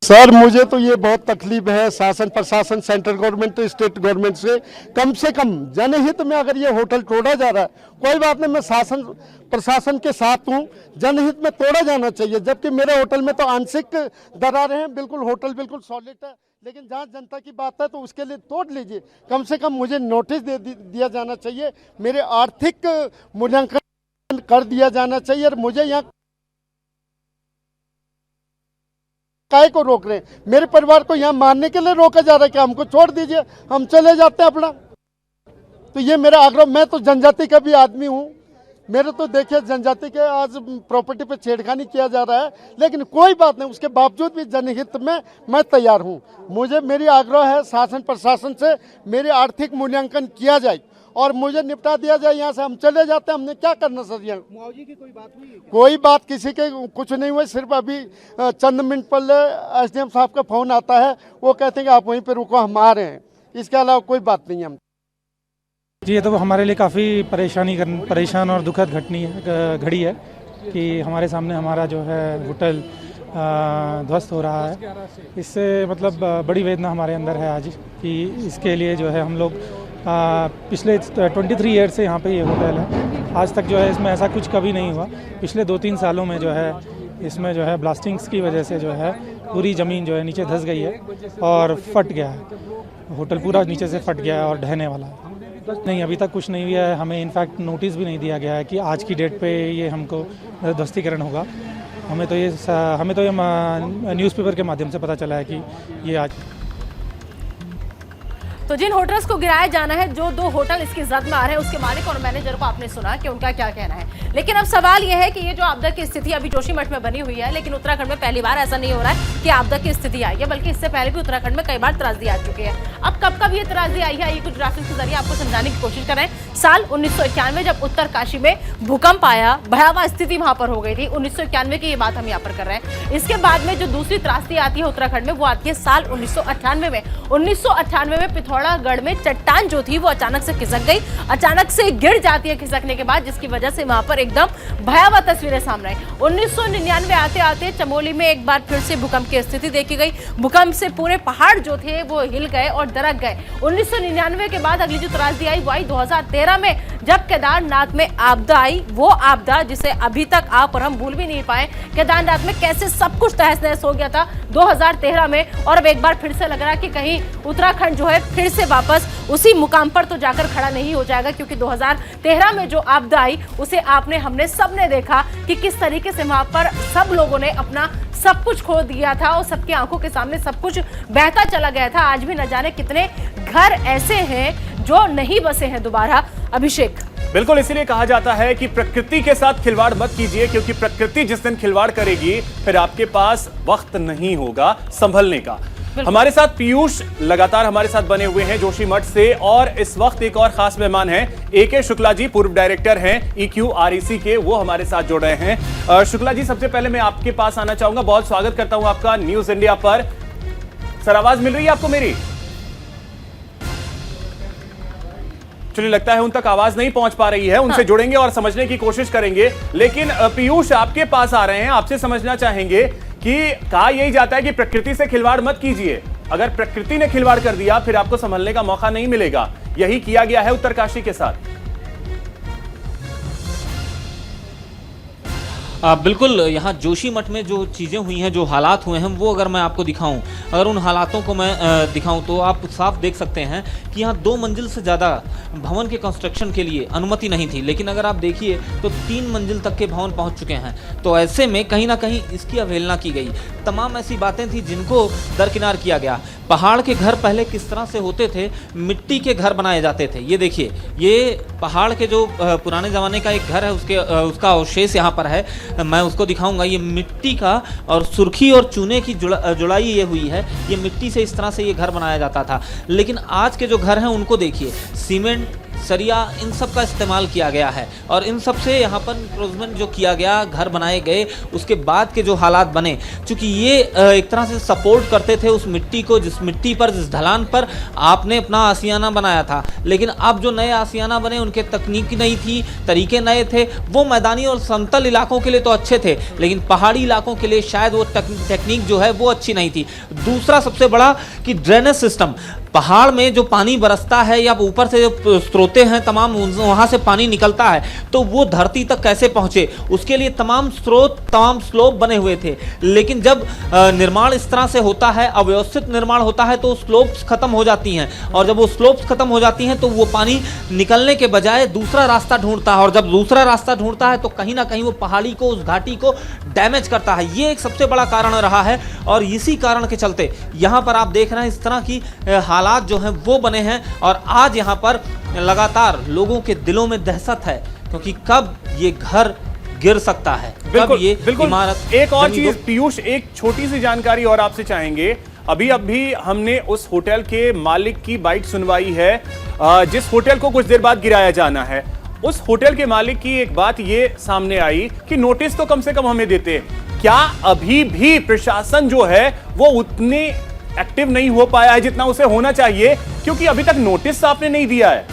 सर मुझे तो ये बहुत तकलीफ है, शासन प्रशासन सेंट्रल गवर्नमेंट तो स्टेट गवर्नमेंट से कम जनहित में अगर ये होटल तोड़ा जा रहा है, कोई बात नहीं, मैं शासन प्रशासन के साथ हूँ, जनहित में तोड़ा जाना चाहिए। जबकि मेरे होटल में तो आंशिक दरारें हैं, बिल्कुल होटल बिल्कुल सॉलिड है, लेकिन जहाँ जनता की बात है तो उसके लिए तोड़ लीजिए। कम से कम मुझे नोटिस दिया जाना चाहिए, मेरे आर्थिक मूल्यांकन कर दिया जाना चाहिए। और मुझे यहाँ काय को रोक रहे हैं? मेरे परिवार को यहाँ मारने के लिए रोका जा रहा है क्या? हमको छोड़ दीजिए, हम चले जाते हैं अपना। तो ये मेरा आग्रह, मैं तो जनजाति का भी आदमी हूँ, मेरे तो देखिए जनजाति के आज प्रॉपर्टी पे छेड़खानी किया जा रहा है, लेकिन कोई बात नहीं, उसके बावजूद भी जनहित में मैं तैयार हूँ। मेरी आग्रह है शासन प्रशासन से मेरी आर्थिक मूल्यांकन किया जाए और मुझे निपटा दिया जाए, यहाँ से हम चले जाते हैं। हमने क्या करना सर? यहाँ मुआवजे की कोई बात हुई है? कोई बात किसी के कुछ नहीं हुआ, सिर्फ अभी चंद मिनट पहले एसडीएम साहब का फोन आता है, वो कहते हैं कि आप वहीं पे रुको, हम आ रहे हैं। इसके अलावा कोई बात नहीं है। हम जी ये तो हमारे लिए काफ़ी परेशान और दुखद घड़ी है कि हमारे सामने हमारा जो है होटल ध्वस्त हो रहा है। इससे मतलब बड़ी वेदना हमारे अंदर है आज कि इसके लिए जो है हम लोग पिछले 23 ईयर से यहाँ पे ये होटल है, आज तक जो है इसमें ऐसा कुछ कभी नहीं हुआ। पिछले 2-3 सालों में जो है इसमें जो है ब्लास्टिंग्स की वजह से जो है पूरी ज़मीन जो है नीचे धंस गई है और फट गया है। होटल पूरा नीचे से फट गया है और ढहने वाला है। नहीं, अभी तक कुछ नहीं हुआ है। हमें इनफैक्ट नोटिस भी नहीं दिया गया है कि आज की डेट पे ये हमको ध्वस्तीकरण होगा। हमें तो ये न्यूज़पेपर के माध्यम से पता चला है कि ये आज। तो जिन होटल्स को गिराया जाना है, जो 2 होटल इसकी जद में आ रहे हैं, उसके मालिक और मैनेजर को आपने सुना कि उनका क्या कहना है। लेकिन अब सवाल यह है कि ये जो आपदा की स्थिति अभी जोशीमठ में बनी हुई है, लेकिन उत्तराखंड में पहली बार ऐसा नहीं हो रहा है कि आपदा की स्थिति आई है, बल्कि इससे पहले भी उत्तराखंड में कई बार त्रासदी आ चुकी है। अब कब ये त्रासदी आई है, ये कुछ ग्राफिक्स के जरिए आपको समझाने की कोशिश कर रहे हैं। साल 1991 जब उत्तरकाशी में भूकंप आया, भयावह स्थिति वहां पर हो गई थी। 1991 की ये बात हम यहाँ पर कर रहे हैं। इसके बाद में जो दूसरी त्रासदी आती है उत्तराखंड में, वो आती है साल 1998 में। 1998 में पिथौरागढ़ में चट्टान जो थी वो अचानक से खिसक गई, अचानक से गिर जाती है खिसकने के बाद, जिसकी वजह से वहां पर एकदम भयावह तस्वीरें सामने आई। 1999 आते आते चमोली में एक बार फिर से भूकंप की स्थिति देखी गई। भूकंप से पूरे पहाड़ जो थे वो हिल गए और दरक गए। 1999 के बाद अगली जो त्रासदी आई वो आई 2013 में, जब केदारनाथ में आपदा आई। वो आपदा जिसे अभी तक आप और हम भूल भी नहीं पाए। केदारनाथ में कैसे सब कुछ तहस नहस हो गया था 2013 में, और अब एक बार फिर से लग रहा है कि कहीं उत्तराखंड जो है फिर से वापस उसी मुकाम पर तो जाकर खड़ा नहीं हो जाएगा, क्योंकि 2013 में जो आपदा आई उसे आपने हमने सबने देखा कि किस तरीके से वहां पर सब लोगों ने अपना सब कुछ खो दिया था और सबकी आंखों के सामने सब कुछ बहता चला गया था। आज भी न जाने कितने घर ऐसे हैं जो नहीं बसे हैं दोबारा। अभिषेक, बिल्कुल, इसीलिए कहा जाता है कि प्रकृति के साथ खिलवाड़ मत कीजिए, क्योंकि प्रकृति जिस दिन खिलवाड़ करेगी फिर आपके पास वक्त नहीं होगा संभलने का। हमारे साथ पीयूष लगातार हमारे साथ बने हुए हैं जोशीमठ से, और इस वक्त एक और खास मेहमान हैं AK शुक्ला जी, पूर्व डायरेक्टर हैं EQREC के, वो हमारे साथ जुड़ रहे हैं। शुक्ला जी, सबसे पहले मैं आपके पास आना चाहूंगा। बहुत स्वागत करता हूं आपका न्यूज इंडिया पर। सर, आवाज मिल रही है आपको मेरी? चलिए, लगता है उन तक आवाज नहीं पहुंच पा रही है। उनसे जुड़ेंगे और समझने की कोशिश करेंगे। लेकिन पीयूष आपके पास आ रहे हैं, आपसे समझना चाहेंगे कि कहा यही जाता है कि प्रकृति से खिलवाड़ मत कीजिए। अगर प्रकृति ने खिलवाड़ कर दिया फिर आपको संभलने का मौका नहीं मिलेगा। यही किया गया है उत्तरकाशी के साथ। बिल्कुल, यहाँ जोशीमठ में जो चीज़ें हुई हैं, जो हालात हुए हैं, वो अगर मैं आपको दिखाऊं, अगर उन हालातों को मैं दिखाऊं तो आप साफ देख सकते हैं कि यहाँ 2 मंजिल से ज़्यादा भवन के कंस्ट्रक्शन के लिए अनुमति नहीं थी, लेकिन अगर आप देखिए तो 3 मंजिल तक के भवन पहुँच चुके हैं। तो ऐसे में कहीं ना कहीं इसकी अवहेलना की गई। तमाम ऐसी बातें थी जिनको दरकिनार किया गया। पहाड़ के घर पहले किस तरह से होते थे, मिट्टी के घर बनाए जाते थे। ये देखिए, ये पहाड़ के जो पुराने ज़माने का एक घर है उसका अवशेष यहाँ पर है, मैं उसको दिखाऊंगा। ये मिट्टी का और सुर्खी और चूने की जुड़ाई ये हुई है। ये मिट्टी से इस तरह से ये घर बनाया जाता था। लेकिन आज के जो घर हैं उनको देखिए, सीमेंट, सरिया, इन सब का इस्तेमाल किया गया है, और इन सब से यहाँ पर इंक्रोचमेंट जो किया गया, घर बनाए गए, उसके बाद के जो हालात बने, चूँकि ये एक तरह से सपोर्ट करते थे उस मिट्टी को, जिस मिट्टी पर, जिस ढलान पर आपने अपना आसियाना बनाया था। लेकिन अब जो नए आसियाना बने उनके तकनीक नहीं थी, तरीके नए थे। वो मैदानी और समतल इलाकों के लिए तो अच्छे थे, लेकिन पहाड़ी इलाकों के लिए शायद वो टेक्निक जो है वो अच्छी नहीं थी। दूसरा सबसे बड़ा कि ड्रेनेज सिस्टम, पहाड़ में जो पानी बरसता है या ऊपर से जो स्रोतें हैं तमाम, वहाँ से पानी निकलता है, तो वो धरती तक कैसे पहुँचे, उसके लिए तमाम स्रोत, तमाम स्लोप बने हुए थे। लेकिन जब निर्माण इस तरह से होता है, अव्यवस्थित निर्माण होता है, तो स्लोप्स खत्म हो जाती हैं, और जब वो स्लोप्स खत्म हो जाती हैं तो वो पानी निकलने के बजाय दूसरा रास्ता ढूंढता है, और जब दूसरा रास्ता ढूंढता है तो कहीं ना कहीं वो पहाड़ी को, उस घाटी को डैमेज करता है। ये एक सबसे बड़ा कारण रहा है, और इसी कारण के चलते यहाँ पर आप देख रहे हैं इस तरह की हालात जो हैं वो बने हैं। और आज यहाँ पर लगातार लोगों के दिलों में दहशत है, क्योंकि कब ये घर गिर सकता है, कब ये इमारत। एक और चीज पीयूष, एक छोटी सी जानकारी और आपसे चाहेंगे। अभी हमने उस होटल के मालिक की बाइट सुनवाई है, जिस होटल को कुछ देर बाद गिराया जाना है। उस होटल के मालिक की एक बात ये सामने आई कि नोटिस तो कम से कम हमें देते। क्या अभी भी प्रशासन जो है वो उतने एक्टिव नहीं हो पाया है जितना उसे होना चाहिए, क्योंकि अभी तक नोटिस आपने नहीं दिया है?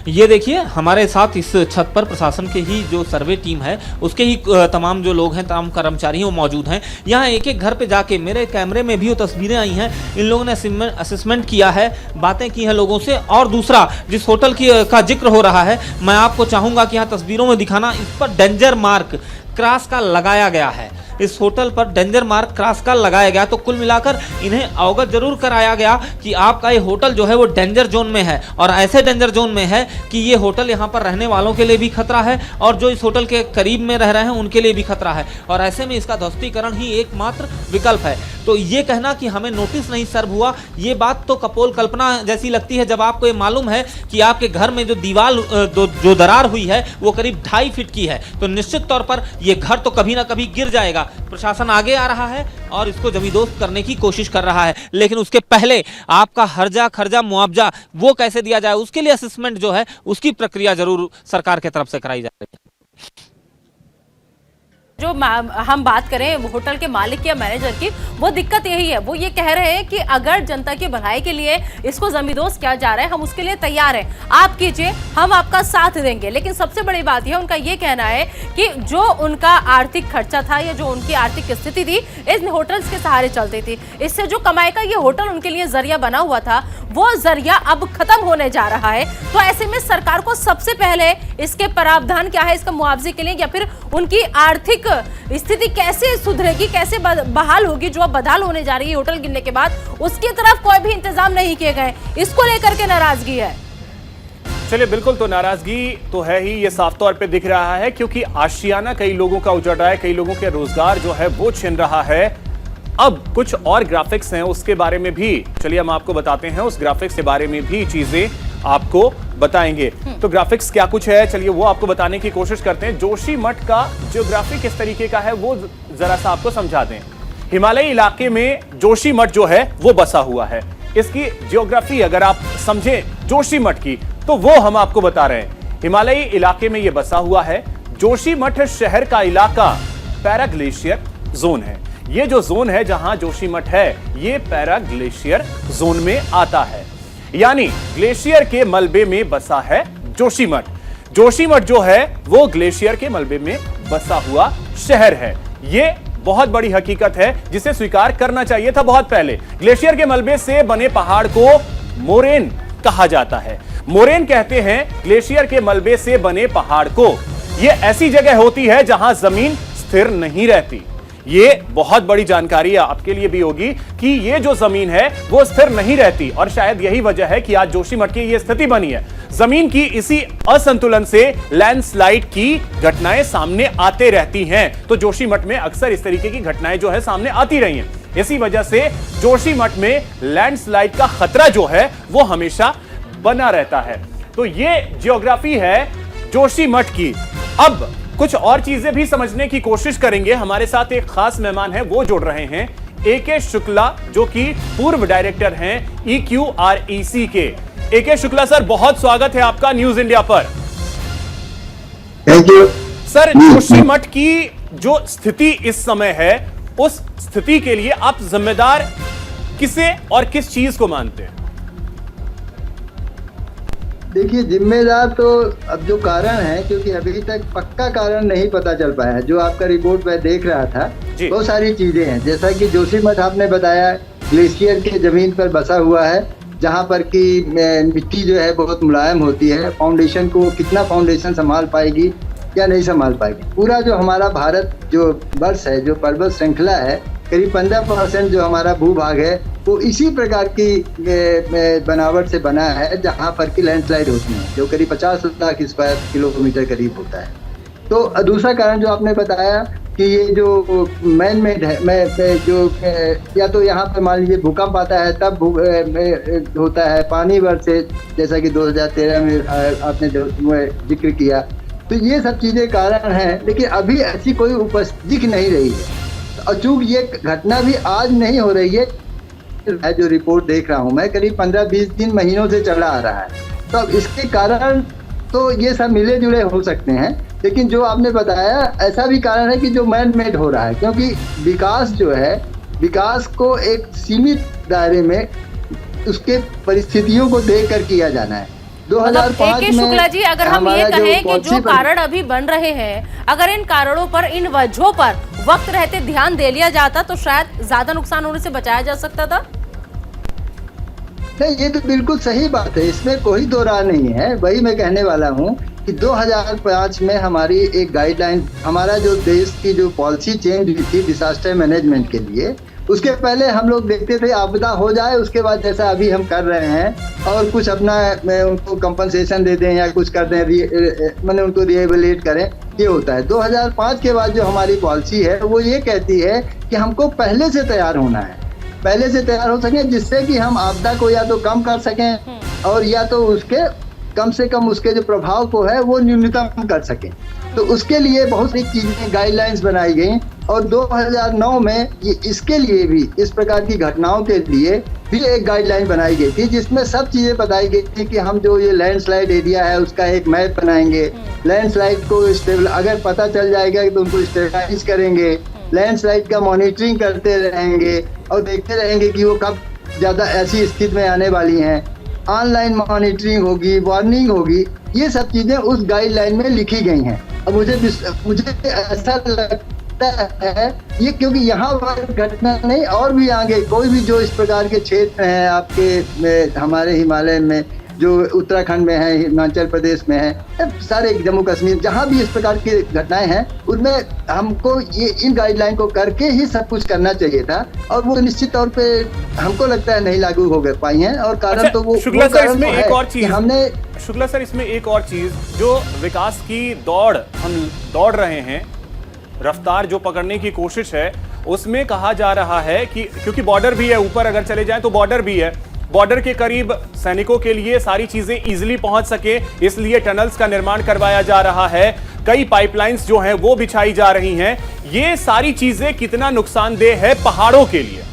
ये देखिए हमारे साथ इस छत पर प्रशासन के ही जो सर्वे टीम है उसके ही तमाम जो लोग हैं, तमाम कर्मचारी हैं वो मौजूद हैं। यहाँ एक एक घर पे जाके मेरे कैमरे में भी वो तस्वीरें आई हैं। इन लोगों ने असेसमेंट किया है, बातें की हैं लोगों से। और दूसरा, जिस होटल का जिक्र हो रहा है, मैं आपको चाहूँगा कि यहाँ तस्वीरों में दिखाना, इस पर डेंजर मार्क क्रॉस का लगाया गया है। इस होटल पर डेंजर मार्क क्रॉस का लगाया गया। तो कुल मिलाकर इन्हें अवगत जरूर कराया गया कि आपका ये होटल जो है वो डेंजर जोन में है, और ऐसे डेंजर जोन में है कि ये होटल यहाँ पर रहने वालों के लिए भी खतरा है और जो इस होटल के करीब में रह रहे हैं उनके लिए भी खतरा है। और ऐसे में इसका ध्वस्तीकरण ही एकमात्र विकल्प है। तो ये कहना कि हमें नोटिस नहीं सर्व हुआ, ये बात तो कपोल कल्पना जैसी लगती है जब आपको ये मालूम है कि आपके घर में जो दीवार जो दरार हुई है वो करीब 2.5 फीट की है। तो निश्चित तौर पर ये घर तो कभी ना कभी गिर जाएगा। प्रशासन आगे आ रहा है और इसको जमींदोस्त करने की कोशिश कर रहा है, लेकिन उसके पहले आपका हर्जा खर्जा मुआवजा वो कैसे दिया जाए, उसके लिए असेसमेंट जो है उसकी प्रक्रिया जरूर सरकार की तरफ से कराई जा रही है। जो हम बात करें होटल के मालिक या मैनेजर की, वो दिक्कत यही है। वो ये कह रहे हैं कि अगर जनता की भलाई के लिए इसको जमींदोस्त किया जा रहा है, हम उसके लिए तैयार हैं, आप कीजिए, हम आपका साथ देंगे। लेकिन सबसे बड़ी बात यह, उनका ये कहना है कि जो उनका आर्थिक खर्चा था या जो उनकी आर्थिक स्थिति थी इन होटल्स के सहारे चलती थी, इससे जो कमाई का ये होटल उनके लिए जरिया बना हुआ था, वो जरिया अब खत्म होने जा रहा है। तो ऐसे में सरकार को सबसे पहले इसके प्रावधान क्या है, इसका मुआवजे के लिए, या फिर उनकी आर्थिक स्थिति कैसे सुधरेगी, कैसे बहाल होगी, जो अब बदहाल होने जा रही है होटल गिरने के बाद, उसकी तरफ कोई भी इंतजाम नहीं किए गए। इसको लेकर के नाराजगी है। चलिए, बिल्कुल, तो नाराजगी तो है ही, ये साफ तौर पे दिख रहा है, क्योंकि आशियाना कई लोगों का उजड़ रहा है, कई लोगों के रोजगार जो है वो छिन रहा है। अब कुछ और ग्राफिक्स हैं, उसके बारे में भी चलिए हम आपको बताते हैं, उस ग्राफिक्स के बारे में भी चीजें आपको बताएंगे। तो ग्राफिक्स क्या कुछ है, चलिए वो आपको बताने की कोशिश करते हैं। जोशीमठ का ज्योग्राफी किस तरीके का है वो जरा सा आपको समझा दें। हिमालयी इलाके में जोशीमठ जो है वो बसा हुआ है। इसकी ज्योग्राफी अगर आप समझें जोशीमठ की, तो वो हम आपको बता रहे हैं। हिमालयी इलाके में ये बसा हुआ है। जोशीमठ शहर का इलाका पैराग्लेशियर जोन है। ये जो जोन है जहां जोशीमठ है, ये पैराग्लेशियर जोन में आता है, यानी ग्लेशियर के मलबे में बसा है जोशीमठ। जोशीमठ जो है वो ग्लेशियर के मलबे में बसा हुआ शहर है। ये बहुत बड़ी हकीकत है जिसे स्वीकार करना चाहिए था बहुत पहले। ग्लेशियर के मलबे से बने पहाड़ को मोरेन कहा जाता है। मोरेन कहते हैं ग्लेशियर के मलबे से बने पहाड़ को। यह ऐसी जगह होती है जहां जमीन स्थिर नहीं रहती। ये बहुत बड़ी जानकारी आपके लिए भी होगी कि ये जो जमीन है वो स्थिर नहीं रहती, और शायद यही वजह है कि आज जोशीमठ की ये स्थिति बनी है। जमीन की इसी असंतुलन से लैंडस्लाइड की घटनाएं सामने आते रहती हैं। तो जोशीमठ में अक्सर इस तरीके की घटनाएं जो है सामने आती रही हैं। इसी वजह से जोशीमठ में लैंडस्लाइड का खतरा जो है वो हमेशा बना रहता है। तो ये ज्योग्राफी है जोशीमठ की। अब कुछ और चीजें भी समझने की कोशिश करेंगे। हमारे साथ एक खास मेहमान है, वो जुड़ रहे हैं, एके शुक्ला, जो कि पूर्व डायरेक्टर हैं EQREC के। एके शुक्ला सर, बहुत स्वागत है आपका न्यूज इंडिया पर। थैंक यू सर, जोशीमठ की जो स्थिति इस समय है, उस स्थिति के लिए आप जिम्मेदार किसे और किस चीज को मानते हैं? देखिए, जिम्मेदार तो अब जो कारण है, क्योंकि अभी तक पक्का कारण नहीं पता चल पाया। जो आपका रिपोर्ट में देख रहा था, बहुत सारी चीजें हैं, जैसा कि जोशीमठ आपने बताया ग्लेशियर के जमीन पर बसा हुआ है, जहां पर कि मिट्टी जो है बहुत मुलायम होती है। फाउंडेशन को कितना फाउंडेशन संभाल पाएगी या नहीं संभाल पाएगी। पूरा जो हमारा भारत जो वर्ष है, जो पर्वत श्रृंखला है, करीब 15% जो हमारा भूभाग है वो इसी प्रकार की बनावट से बना है, जहाँ पर की लैंडस्लाइड होती है, जो करीब 50 लाख स्क्वायर किलोमीटर करीब होता है। तो दूसरा कारण जो आपने बताया कि ये जो मैन मेड है, जो या तो यहाँ पे मान लीजिए भूकंप आता है तब होता है, पानी वर्ष से, जैसा कि 2013 में आपने जिक्र किया। तो ये सब चीज़ें कारण हैं, लेकिन अभी ऐसी कोई उपस्थिति दिख नहीं रही है। अचूक ये घटना भी आज नहीं हो रही है। जो रिपोर्ट देख रहा हूँ मैं, करीब 15-20 दिन महीनों से चला आ रहा है। तो अब इसके कारण तो ये सब मिले जुले हो सकते हैं, लेकिन जो आपने बताया ऐसा भी कारण है कि जो मैन मेड हो रहा है, क्योंकि विकास जो है, विकास को एक सीमित दायरे में उसके परिस्थितियों को देख कर किया जाना है। 2005 AK शुक्ला जी, अगर हम ये कहें कि जो कारण अभी बन रहे हैं, अगर इन कारणों पर, इन वजहों पर वक्त रहते ध्यान दे लिया जाता तो शायद ज्यादा नुकसान होने से बचाया जा सकता था। नहीं, ये तो बिल्कुल सही बात है, इसमें कोई दो राय नहीं है। वही मैं कहने वाला हूँ कि 2005 में हमारी एक गाइडलाइन, हमारा जो देश की जो पॉलिसी चेंज हुई थी डिजास्टर मैनेजमेंट के लिए, उसके पहले हम लोग देखते थे आपदा हो जाए, उसके बाद जैसा अभी हम कर रहे हैं और कुछ अपना उनको कंपनसेशन दे दें या कुछ कर दें, मैंने उनको रिहेबिलिटेट करें, ये होता है। 2005 के बाद जो हमारी पॉलिसी है वो ये कहती है कि हमको पहले से तैयार होना है, पहले से तैयार हो सकें, जिससे कि हम आपदा को या तो कम कर सकें और या तो उसके कम से कम उसके जो प्रभाव को है वो न्यूनतम कर सकें। तो उसके लिए बहुत सी चीजें गाइडलाइंस बनाई गई और 2009 में ये इसके लिए भी, इस प्रकार की घटनाओं के लिए भी एक गाइडलाइन बनाई गई थी, जिसमें सब चीजें बताई गई थी कि हम जो ये लैंडस्लाइड एरिया है उसका एक मैप बनाएंगे, लैंडस्लाइड को अगर पता चल जाएगा तो उनको स्टेबलाइज करेंगे, लैंडस्लाइड का मॉनिटरिंग करते रहेंगे और देखते रहेंगे कि वो कब ज्यादा ऐसी स्थिति में आने वाली हैं, ऑनलाइन मॉनिटरिंग होगी, वार्निंग होगी, ये सब चीजें उस गाइडलाइन में लिखी गई हैं। अब मुझे ऐसा लगता है ये, क्योंकि यहाँ घटना नहीं और भी आगे कोई भी जो इस प्रकार के क्षेत्र हैं आपके हमारे हिमालय में, जो उत्तराखंड में है, हिमाचल प्रदेश में है, सारे जम्मू कश्मीर, जहाँ भी इस प्रकार की घटनाएं हैं उनमें हमको ये इन गाइडलाइन को करके ही सब कुछ करना चाहिए था और वो निश्चित तौर पे हमको लगता है नहीं लागू हो पाई हैं। और कारण तो वो शुक्ला सर, इसमें एक और चीज हमने, शुक्ला सर इसमें एक और चीज, जो विकास की दौड़ हम दौड़ रहे हैं, रफ्तार जो पकड़ने की कोशिश है, उसमें कहा जा रहा है कि क्योंकि बॉर्डर भी है, ऊपर अगर चले जाएं तो बॉर्डर भी है, बॉर्डर के करीब सैनिकों के लिए सारी चीजें इजीली पहुंच सके, इसलिए टनल्स का निर्माण करवाया जा रहा है, कई पाइपलाइंस जो हैं वो बिछाई जा रही हैं। ये सारी चीजें कितना नुकसानदेह है पहाड़ों के लिए?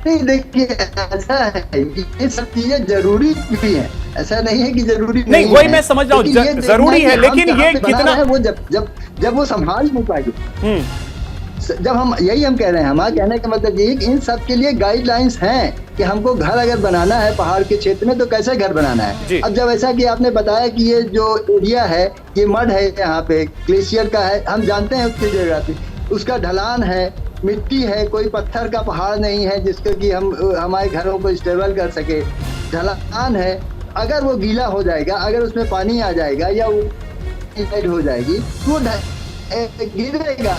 नहीं, देखिए ऐसा है, ये सब चीजें जरूरी भी हैं, ऐसा नहीं है कि जरूरी नहीं, वही मैं समझ रहा हूँ, जरूरी है, लेकिन ये कितना है वो जब वो संभाल नहीं पाएगी, जब हम यही हम कह रहे हैं, हमारा कहने का मतलब ये कि इन सब के लिए गाइडलाइंस हैं कि हमको घर अगर बनाना है पहाड़ के क्षेत्र में तो कैसे घर बनाना है। अब जब ऐसा कि आपने बताया कि ये जो एरिया है ये मड है, यहाँ पे ग्लेशियर का है, हम जानते हैं उसकी ज्योग्राफी, उसका ढलान है, मिट्टी है, कोई पत्थर का पहाड़ नहीं है जिसको कि हम हमारे घरों को स्टेबल कर सके, ढलान है, अगर वो गीला हो जाएगा, अगर उसमें पानी आ जाएगा या वो हो जाएगी तो गिरेगा,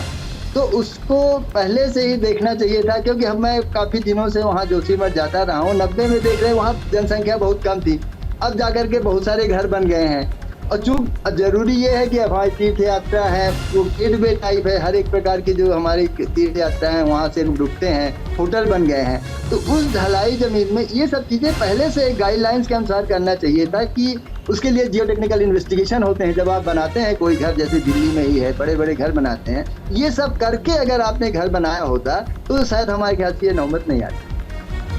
तो उसको पहले से ही देखना चाहिए था। क्योंकि मैं काफी दिनों से वहाँ जोशीमठ जाता रहा हूँ, 90 में देख रहे हैं वहाँ जनसंख्या बहुत कम थी, अब जाकर के बहुत सारे घर बन गए हैं और चूंकि जरूरी ये है कि हमारी तीर्थ यात्रा है वो गेटवे टाइप है, हर एक प्रकार की जो हमारी तीर्थ यात्रा है वहाँ से रुकते हैं, होटल बन गए हैं, तो उस ढलाई जमीन में ये सब चीजें पहले से गाइडलाइंस के अनुसार करना चाहिए था कि उसके लिए जियो टेक्निकल इन्वेस्टिगेशन होते हैं। जब आप बनाते हैं कोई घर, जैसे दिल्ली में ही है, बड़े बड़े घर बनाते हैं, ये सब करके अगर आपने घर बनाया होता तो शायद हमारे ख्याल से ये नौबत नहीं आती।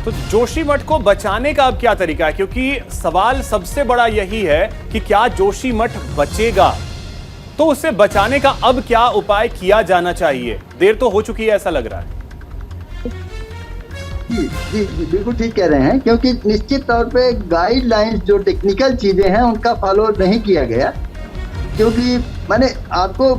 तो जोशीमठ को बचाने का अब क्या तरीका है? क्योंकि सवाल सबसे बड़ा यही है कि क्या जोशीमठ बचेगा, तो उसे बचाने का अब क्या उपाय किया जाना चाहिए? देर तो हो चुकी है ऐसा लग रहा है। जी बिल्कुल ठीक कह रहे हैं, क्योंकि निश्चित तौर पे गाइडलाइंस जो टेक्निकल चीजें हैं उनका फॉलो नहीं किया गया। क्योंकि मैंने आपको,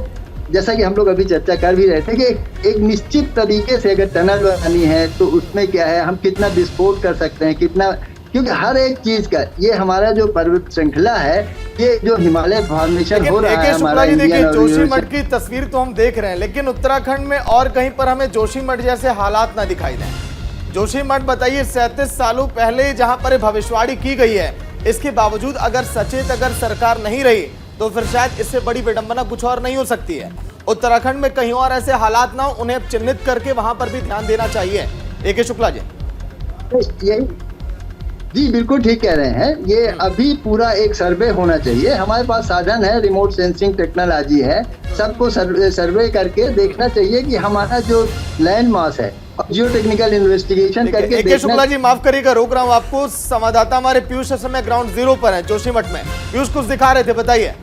जैसा कि हम लोग अभी चर्चा कर भी रहे थे, कि एक निश्चित तरीके से अगर टनल बनानी है तो उसमें क्या है, हम कितना विस्फोट कर सकते हैं, कितना, क्योंकि हर एक चीज का, ये हमारा जो पर्वत श्रृंखला है, ये जो हिमालय फॉर्मेशन हो रहा है हमारा, देखिए जोशीमठ की तस्वीर तो हम देख रहे हैं, लेकिन उत्तराखंड में और कहीं पर हमें जोशीमठ जैसे हालात ना दिखाई दें। जोशीमठ बताइए 37 सालों पहले जहां पर भविष्यवाणी की गई है, इसके बावजूद अगर सचेत अगर सरकार नहीं रही तो फिर शायद इससे बड़ी विडंबना कुछ और नहीं हो सकती है। उत्तराखंड में कहीं और ऐसे हालात ना हो, उन्हें चिन्हित करके वहां पर भी ध्यान देना चाहिए। AK शुक्ला जी। यही जी बिल्कुल ठीक कह रहे हैं, ये अभी पूरा एक सर्वे होना चाहिए। हमारे पास साधन है, रिमोट सेंसिंग टेक्नोलॉजी है, सबको सर्वे करके देखना चाहिए कि हमारा जो लैंड मास है, जियो टेक्निकल इन्वेस्टिगेशन करके AK शुक्ला जी माफ करिएगा, रोक रहा हूँ आपको। संवाददाता हमारे पीयूष इस समय ग्राउंड जीरो पर है जोशीमठ में। पीयूष कुछ दिखा रहे थे, बताइए।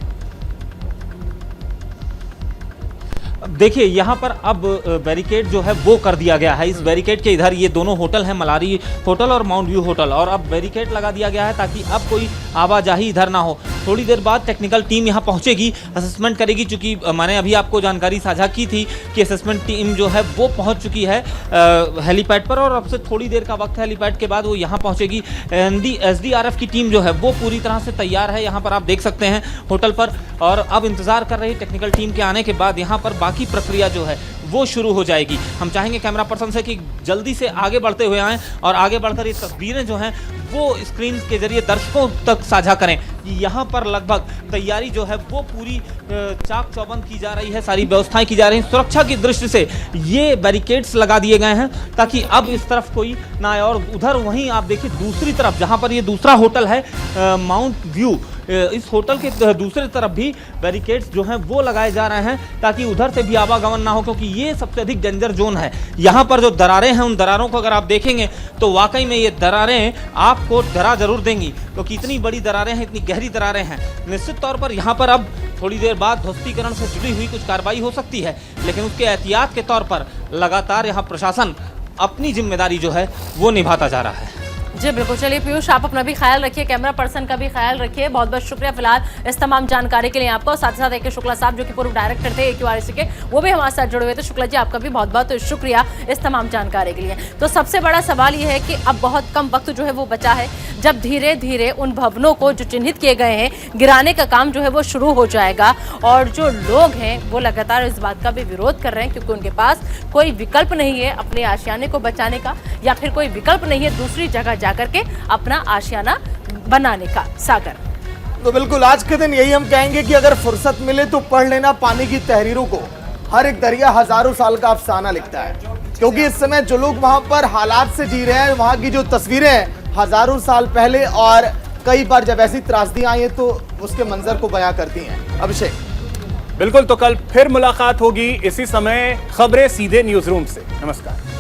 देखिए यहाँ पर अब बैरिकेड जो है वो कर दिया गया है। इस बैरिकेड के इधर ये दोनों होटल हैं, मलारी होटल और माउंट व्यू होटल, और अब बैरिकेड लगा दिया गया है ताकि अब कोई आवाजाही इधर ना हो। थोड़ी देर बाद टेक्निकल टीम यहाँ पहुँचेगी, असेसमेंट करेगी। चूंकि मैंने अभी आपको जानकारी साझा की थी कि असेसमेंट टीम जो है वो पहुँच चुकी है हेलीपैड पर, और अब से थोड़ी देर का वक्त है, हेलीपैड के बाद वो यहाँ पहुँचेगी। SDRF की टीम जो है वो पूरी तरह से तैयार है, यहाँ पर आप देख सकते हैं होटल पर, और अब इंतजार कर रही टेक्निकल टीम के आने के बाद यहाँ पर बाकी प्रक्रिया जो है वो शुरू हो जाएगी। हम चाहेंगे कैमरा पर्सन से कि जल्दी से आगे बढ़ते हुए आएं और आगे बढ़कर ये तस्वीरें जो हैं वो स्क्रीन के जरिए दर्शकों तक साझा करें। यहाँ पर लगभग तैयारी जो है वो पूरी चाक चौबंद की जा रही है, सारी व्यवस्थाएं की जा रही हैं। सुरक्षा की दृष्टि से ये बैरिकेड्स लगा दिए गए हैं ताकि अब इस तरफ कोई ना आए। और उधर वहीं आप देखिए दूसरी तरफ जहाँ पर ये दूसरा होटल है माउंट व्यू, इस होटल के दूसरी तरफ भी बैरिकेड्स जो हैं वो लगाए जा रहे हैं ताकि उधर से भी आवागमन ना हो, क्योंकि ये सबसे अधिक डेंजर जोन है। यहाँ पर जो दरारें हैं उन दरारों को अगर आप देखेंगे तो वाकई में ये दरारें आपको डरा जरूर देंगी, क्योंकि इतनी बड़ी दरारें हैं, इतनी गहरी दरारें हैं। निश्चित तौर पर यहाँ पर अब थोड़ी देर बाद ध्वस्तीकरण से जुड़ी हुई कुछ कार्रवाई हो सकती है, लेकिन उसके एहतियात के तौर पर लगातार यहाँ प्रशासन अपनी जिम्मेदारी जो है वो निभाता जा रहा है। जी बिल्कुल, चलिए पीयूष आप अपना भी ख्याल रखिए, कैमरा पर्सन का भी ख्याल रखिए। बहुत बहुत शुक्रिया फिलहाल इस तमाम जानकारी के लिए आपका, और साथ ही साथ AK शुक्ला साहब जो कि पूर्व डायरेक्टर थे AQRSC के, वो भी हमारे साथ जुड़े हुए थे। शुक्ला जी आपका भी बहुत बहुत शुक्रिया इस तमाम जानकारी के लिए। तो सबसे बड़ा सवाल ये है कि अब बहुत कम वक्त जो है वो बचा है, जब धीरे धीरे उन भवनों को जो चिन्हित किए गए हैं गिराने का काम जो है वो शुरू हो जाएगा, और जो लोग हैं वो लगातार इस बात का भी विरोध कर रहे हैं, क्योंकि उनके पास कोई विकल्प नहीं है अपने आशियाने को बचाने का, या फिर कोई विकल्प नहीं है दूसरी जगह जाकर के अपना आशियाना बनाने का। सागर तो बिल्कुल आज के दिन यही हम कहेंगे कि अगर फुर्सत मिले तो पढ़ लेना पानी की तहरीरों को। हर एक दरिया हजारों साल का अफसाना लिखता है, क्योंकि इस समय जो लोग वहां पर हालात से जी रहे हैं, वहां की जो तस्वीरें हैं हजारों साल पहले और कई बार जब ऐसी त्रासदियां आई है तो उसके मंजर को बयां करती हैं। अभिषेक बिल्कुल, तो कल फिर मुलाकात होगी इसी समय खबरें सीधे न्यूज रूम से। नमस्कार।